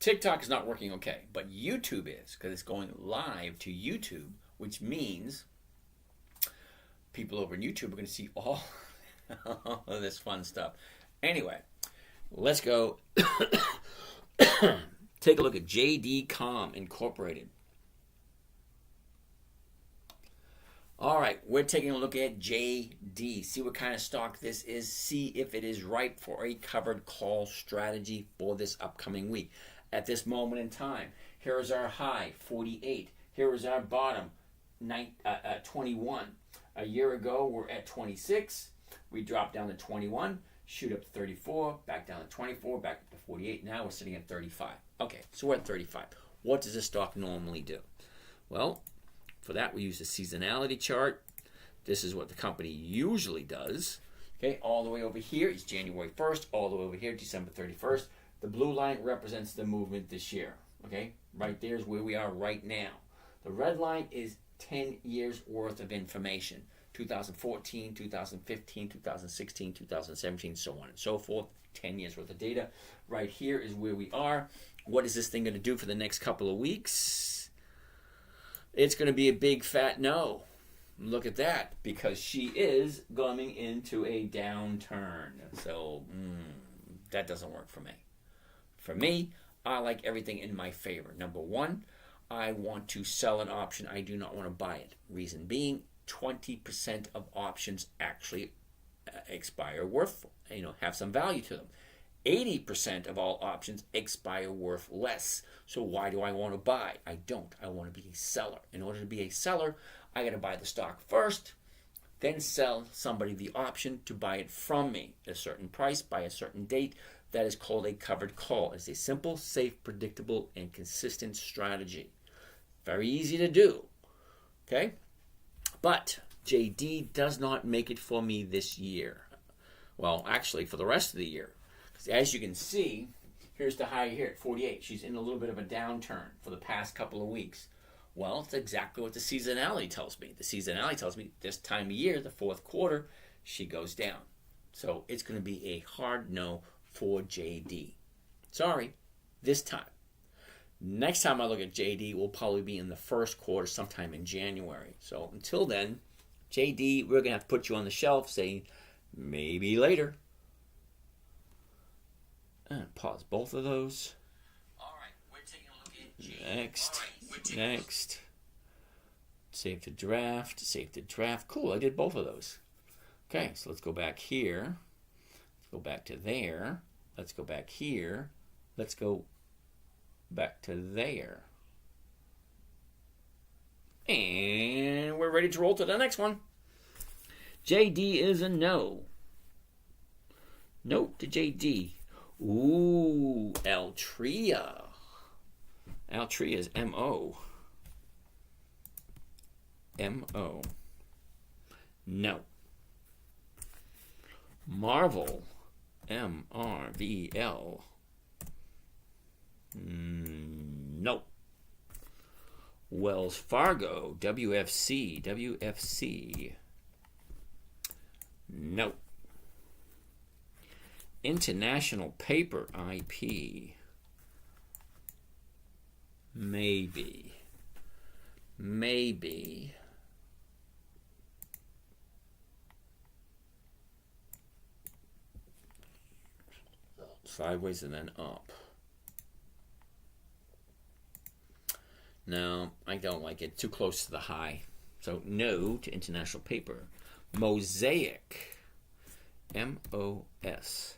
TikTok is not working okay, but YouTube is, because it's going live to YouTube, which means people over on YouTube are going to see all of this fun stuff. Anyway, let's go take a look at JD.com Incorporated. All right, we're taking a look at JD. See what kind of stock this is. See if it is ripe for a covered call strategy for this upcoming week. At this moment in time, here is our high, 48. Here is our bottom, 21. A year ago, we're at 26. We dropped down to 21, shoot up to 34, back down to 24, back up to 48. Now we're sitting at 35. Okay, so we're at 35. What does this stock normally do? Well, for that, we use the seasonality chart. This is what the company usually does. Okay, all the way over here is January 1st, all the way over here, December 31st. The blue line represents the movement this year. Okay, right there is where we are right now. The red line is 10 years worth of information. 2014, 2015, 2016, 2017, so on and so forth. 10 years worth of data. Right here is where we are. What is this thing going to do for the next couple of weeks? It's going to be a big fat no. Look at that, because she is going into a downturn. So that doesn't work for me. For me, I like everything in my favor. Number one, I want to sell an option. I do not want to buy it. Reason being, 20% of options actually expire worth, have some value to them. 80% of all options expire worth less. So why do I want to buy? I don't. I want to be a seller. In order to be a seller, I got to buy the stock first, then sell somebody the option to buy it from me at a certain price by a certain date. That is called a covered call. It's a simple, safe, predictable, and consistent strategy. Very easy to do. Okay? But JD does not make it for me this year. Well, actually, for the rest of the year. As you can see, here's the high here at 48. She's in a little bit of a downturn for the past couple of weeks. Well, it's exactly what the seasonality tells me. The seasonality tells me this time of year, the fourth quarter, she goes down. So it's going to be a hard no for JD. Sorry, this time. Next time I look at JD will probably be in the first quarter, sometime in January. So until then, JD, we're going to have to put you on the shelf saying maybe later. And pause both of those. All right, we're taking a look at JD. Next. Save the draft. Cool, I did both of those. Okay, so let's go back here. Let's go back to there. Let's go back here. Let's go back to there. And we're ready to roll to the next one. JD is a no. Note to JD. Ooh, Altria. Altria is M-O. M-O. No. Marvel. M-R-V-L. No. Wells Fargo. W-F-C. W-F-C. No. International Paper, IP. Maybe. Sideways and then up. No, I don't like it. Too close to the high. So no to International Paper. Mosaic. M-O-S.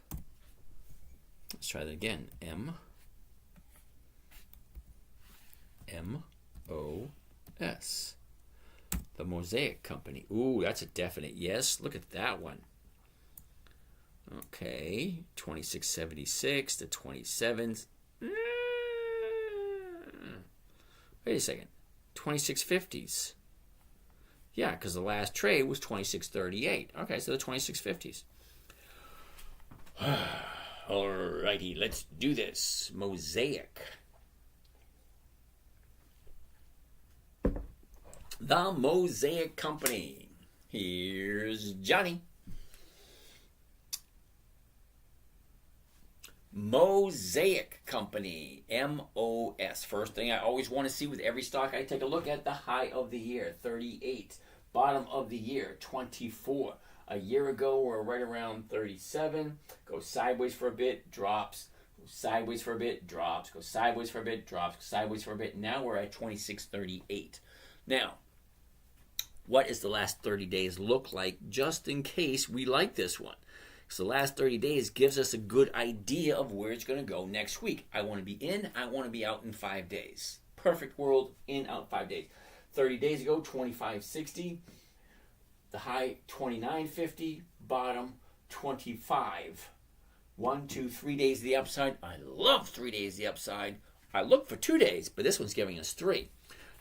Let's try that again. M-O-S. The Mosaic Company. Ooh, that's a definite yes. Look at that one. Okay, 2676 to 27s. Wait a second. 2650s. Yeah, because the last trade was 2638. Okay, so the 2650s. Alrighty, let's do this. Mosaic. The Mosaic Company. Here's Johnny. Mosaic Company, MOS. First thing I always want to see with every stock I take a look at, the high of the year, 38. Bottom of the year, 24. A year ago, we're right around 37. Goes sideways for a bit, drops. Goes sideways for a bit, drops. Goes sideways for a bit, drops. Goes sideways for a bit. Now we're at 26.38. Now, what does the last 30 days look like, just in case we like this one? So the last 30 days gives us a good idea of where it's going to go next week. I want to be in, I want to be out in 5 days. Perfect world, in, out, 5 days. 30 days ago, 25.60. The high, 29.50. Bottom, 25. 1, 2, 3 days of the upside. I love 3 days of the upside. I look for 2 days, but this one's giving us 3.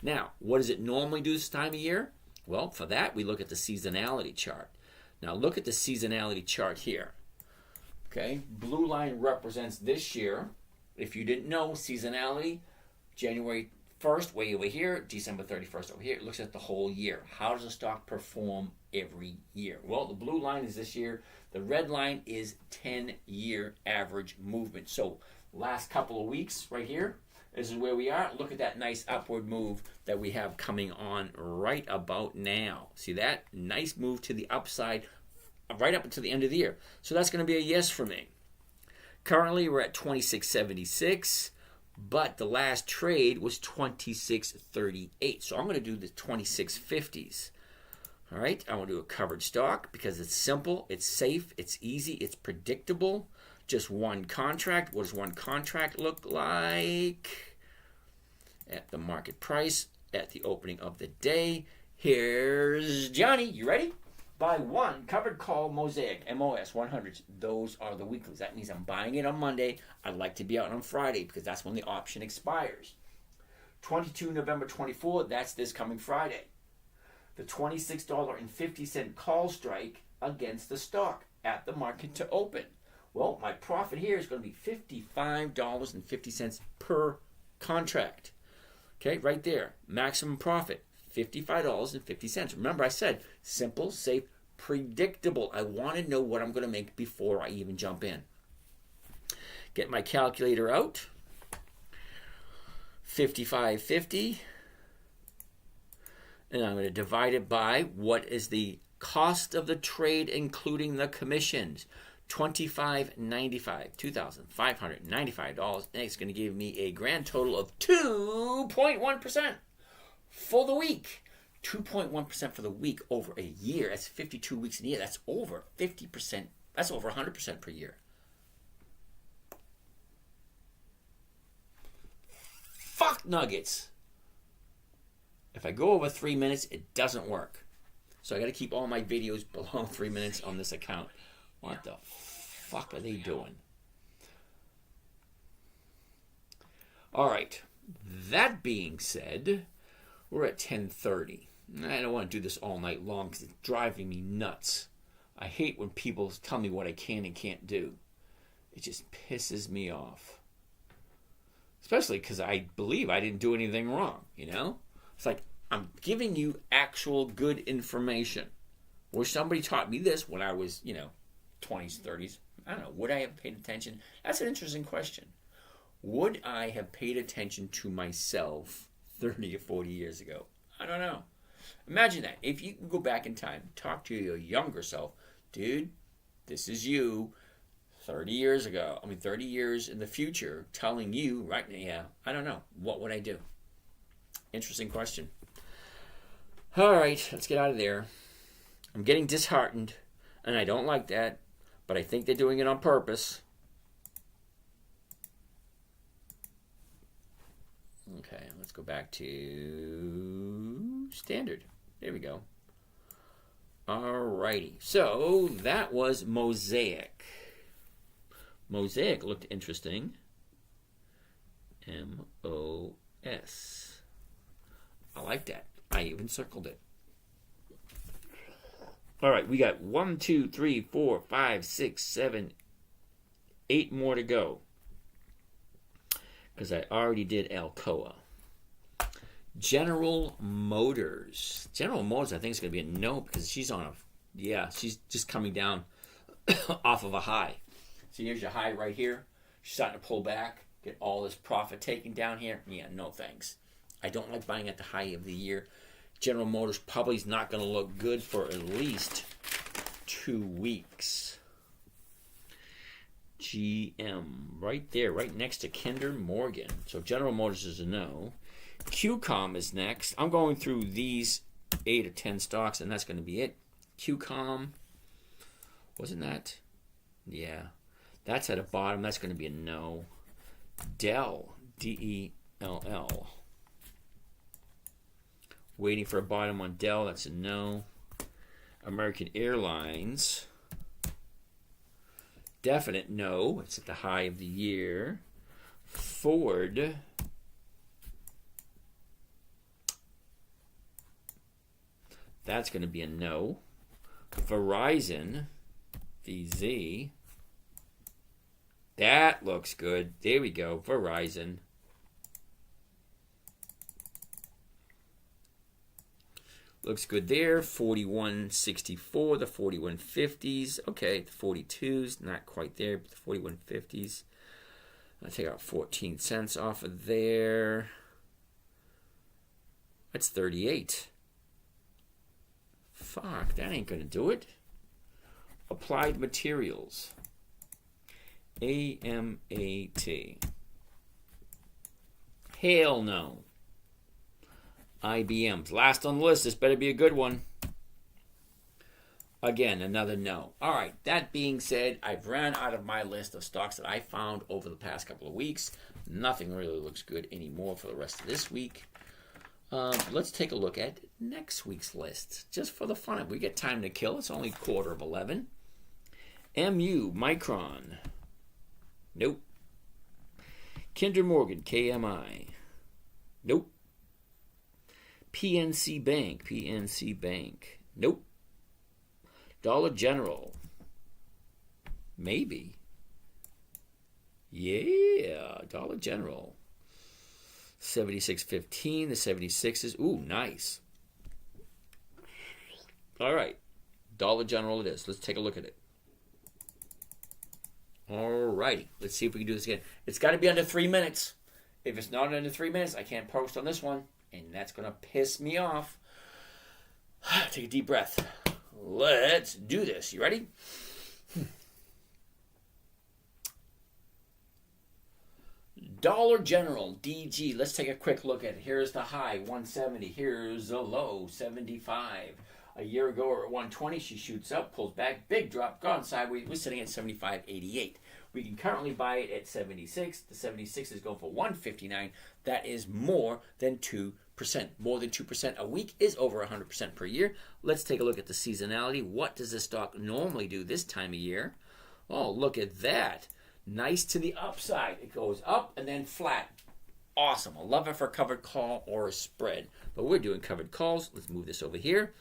Now, what does it normally do this time of year? Well, for that, we look at the seasonality chart. Now look at the seasonality chart here. Okay, blue line represents this year. If you didn't know, seasonality, January 1st way over here, December 31st over here. It looks at the whole year. How does a stock perform every year? Well, the blue line is this year. The red line is 10-year average movement. So last couple of weeks right here, this is where we are. Look at that nice upward move that we have coming on right about now. See that? Nice move to the upside right up until the end of the year. So that's going to be a yes for me. Currently, we're at 26.76, but the last trade was 26.38. So I'm going to do the 26.50s. All right, I want to do a covered stock because it's simple, it's safe, it's easy, it's predictable. Just one contract. What does one contract look like? At the market price, at the opening of the day. Here's Johnny. You ready? Buy one covered call Mosaic, MOS 100s. Those are the weeklies. That means I'm buying it on Monday. I'd like to be out on Friday because that's when the option expires. 22 November 24, that's this coming Friday. The $26.50 call strike against the stock at the market to open. Well, my profit here is going to be $55.50 per contract. Okay, right there. Maximum profit, $55.50. Remember I said simple, safe, predictable. I want to know what I'm going to make before I even jump in. Get my calculator out. 55.50. And I'm going to divide it by what is the cost of the trade, including the commissions. $25.95, $2,595, and it's going to give me a grand total of 2.1% for the week. 2.1% for the week over a year. That's 52 weeks in a year. That's over 50%. That's over 100% per year. Fuck nuggets. If I go over 3 minutes, it doesn't work. So I got to keep all my videos below 3 minutes on this account. What the fuck are they doing? All right. That being said, we're at 10:30. I don't want to do this all night long because it's driving me nuts. I hate when people tell me what I can and can't do. It just pisses me off. Especially because I believe I didn't do anything wrong, you know? It's like, I'm giving you actual good information. Wish somebody taught me this when I was, 20s, 30s. I don't know. Would I have paid attention? That's an interesting question. Would I have paid attention to myself 30 or 40 years ago? I don't know. Imagine that. If you can go back in time, talk to your younger self. Dude, this is you 30 years ago. 30 years in the future telling you right now, yeah, I don't know. What would I do? Interesting question. All right, let's get out of there. I'm getting disheartened, and I don't like that, but I think they're doing it on purpose. Okay, let's go back to standard. There we go. Alrighty. So that was Mosaic. Mosaic looked interesting. M-O-S. I like that. I even circled it. All right, we got 1, 2, 3, 4, 5, 6, 7, 8 more to go. Because I already did Alcoa. General Motors. General Motors, I think, is going to be a no because she's on a, she's just coming down off of a high. So here's your high right here. She's starting to pull back, get all this profit taken down here. Yeah, no thanks. I don't like buying at the high of the year. General Motors probably is not going to look good for at least 2 weeks. GM, right there, right next to Kinder Morgan. So General Motors is a no. QCOM is next. I'm going through these 8 or 10 stocks, and that's going to be it. QCOM, wasn't that? Yeah, that's at a bottom. That's going to be a no. Dell, D-E-L-L. Waiting for a bottom on Dell. That's a no. American Airlines. Definite no. It's at the high of the year. Ford. That's going to be a no. Verizon. VZ. That looks good. There we go. Verizon. Looks good there. 41.64, the 41.50s. Okay, the 42s, not quite there, but the 41.50s. I'll take out 14 cents off of there. That's 38. Fuck, that ain't gonna do it. Applied Materials. AMAT. Hell no. IBM's last on the list. This better be a good one. Again, another no. All right, that being said, I've ran out of my list of stocks that I found over the past couple of weeks. Nothing really looks good anymore for the rest of this week. Let's take a look at next week's list, just for the fun of it. We get time to kill. It's only 11:15. MU, Micron. Nope. Kinder Morgan, KMI. Nope. PNC Bank. Nope. Dollar General. Maybe. Yeah, Dollar General. 76.15, the 76s. Ooh, nice. All right. Dollar General it is. Let's take a look at it. All righty. Let's see if we can do this again. It's got to be under 3 minutes. If it's not under 3 minutes, I can't post on this one. And that's going to piss me off. Take a deep breath. Let's do this. You ready? Dollar General, DG. Let's take a quick look at it. Here's the high, 170. Here's the low, 75. A year ago, or at 120, she shoots up, pulls back, big drop, gone sideways. We're sitting at 75.88. We can currently buy it at 76. The 76 is going for 159. That is more than 2%. More than 2% a week is over 100% per year. Let's take a look at the seasonality. What does this stock normally do this time of year? Oh, look at that. Nice to the upside. It goes up and then flat. Awesome. I love it for a covered call or a spread. But we're doing covered calls. Let's move this over here.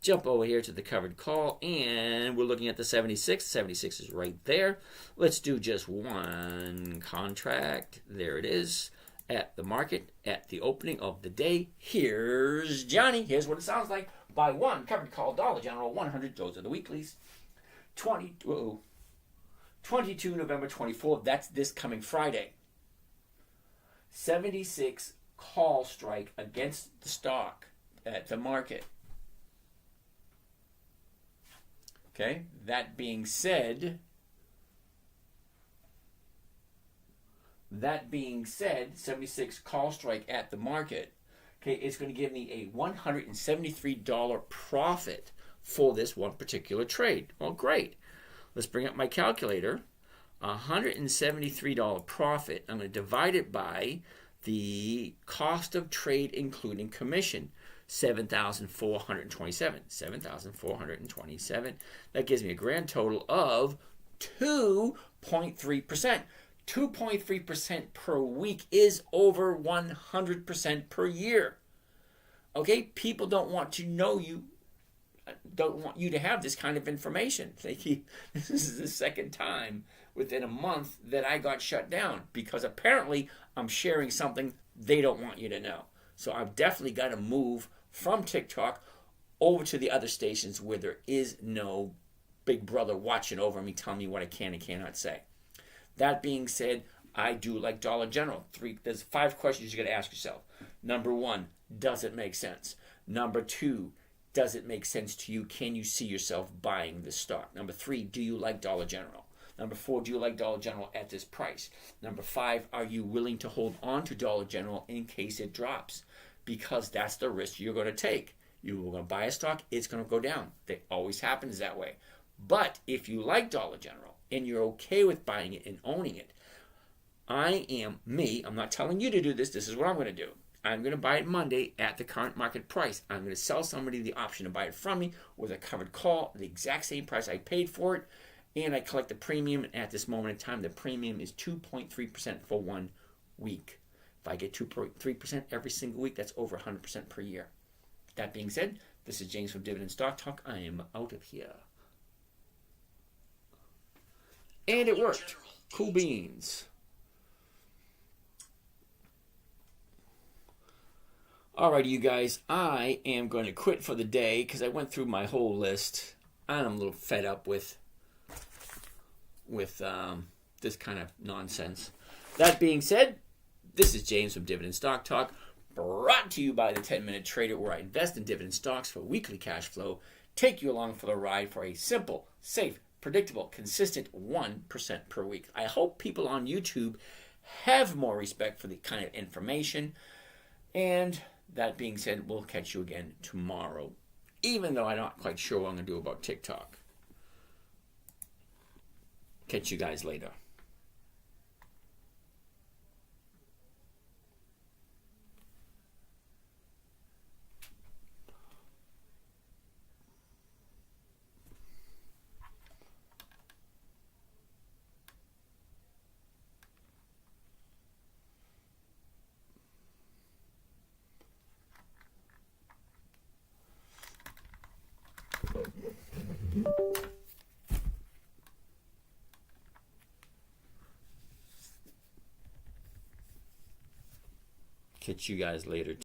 Jump over here to the covered call, and we're looking at the 76. 76 is right there. Let's do just one contract. There it is. At the market, at the opening of the day. Here's Johnny. Here's what it sounds like. Buy one covered call, Dollar General, 100. Those are the weeklies. 22 November 24th. That's this coming Friday. 76 call strike against the stock at the market. Okay, that being said, 76 call strike at the market. Okay, it's going to give me a $173 profit for this one particular trade. Well, great. Let's bring up my calculator. $173 profit. I'm going to divide it by the cost of trade, including commission. 7,427. 7,427. That gives me a grand total of 2.3%. 2.3% per week is over 100% per year. Okay? People don't want to know you, don't want you to have this kind of information. This is the second time within a month that I got shut down because apparently I'm sharing something they don't want you to know. So I've definitely got to move from TikTok over to the other stations where there is no big brother watching over me telling me what I can and cannot say. That being said, I do like Dollar General. There's 5 questions you got to ask yourself. Number 1, does it make sense? Number 2, does it make sense to you? Can you see yourself buying this stock? Number 3, do you like Dollar General? Number 4, do you like Dollar General at this price? Number 5, are you willing to hold on to Dollar General in case it drops? Because that's the risk you're going to take. You're going to buy a stock, it's going to go down. That always happens that way. But if you like Dollar General and you're okay with buying it and owning it, I'm not telling you to do this. This is what I'm going to do. I'm going to buy it Monday at the current market price. I'm going to sell somebody the option to buy it from me with a covered call, the exact same price I paid for it, and I collect the premium. At this moment in time, the premium is 2.3% for 1 week. If I get 2.3% every single week, that's over 100% per year. That being said, this is James from Dividend Stock Talk. I am out of here. And it worked. Cool beans. Alrighty, you guys, I am going to quit for the day because I went through my whole list. I'm a little fed up with this kind of nonsense. That being said, this is James from Dividend Stock Talk, brought to you by the 10-Minute Trader, where I invest in dividend stocks for weekly cash flow, take you along for the ride for a simple, safe, predictable, consistent 1% per week. I hope people on YouTube have more respect for the kind of information. And that being said, we'll catch you again tomorrow, even though I'm not quite sure what I'm going to do about TikTok. Catch you guys later. Catch you guys later.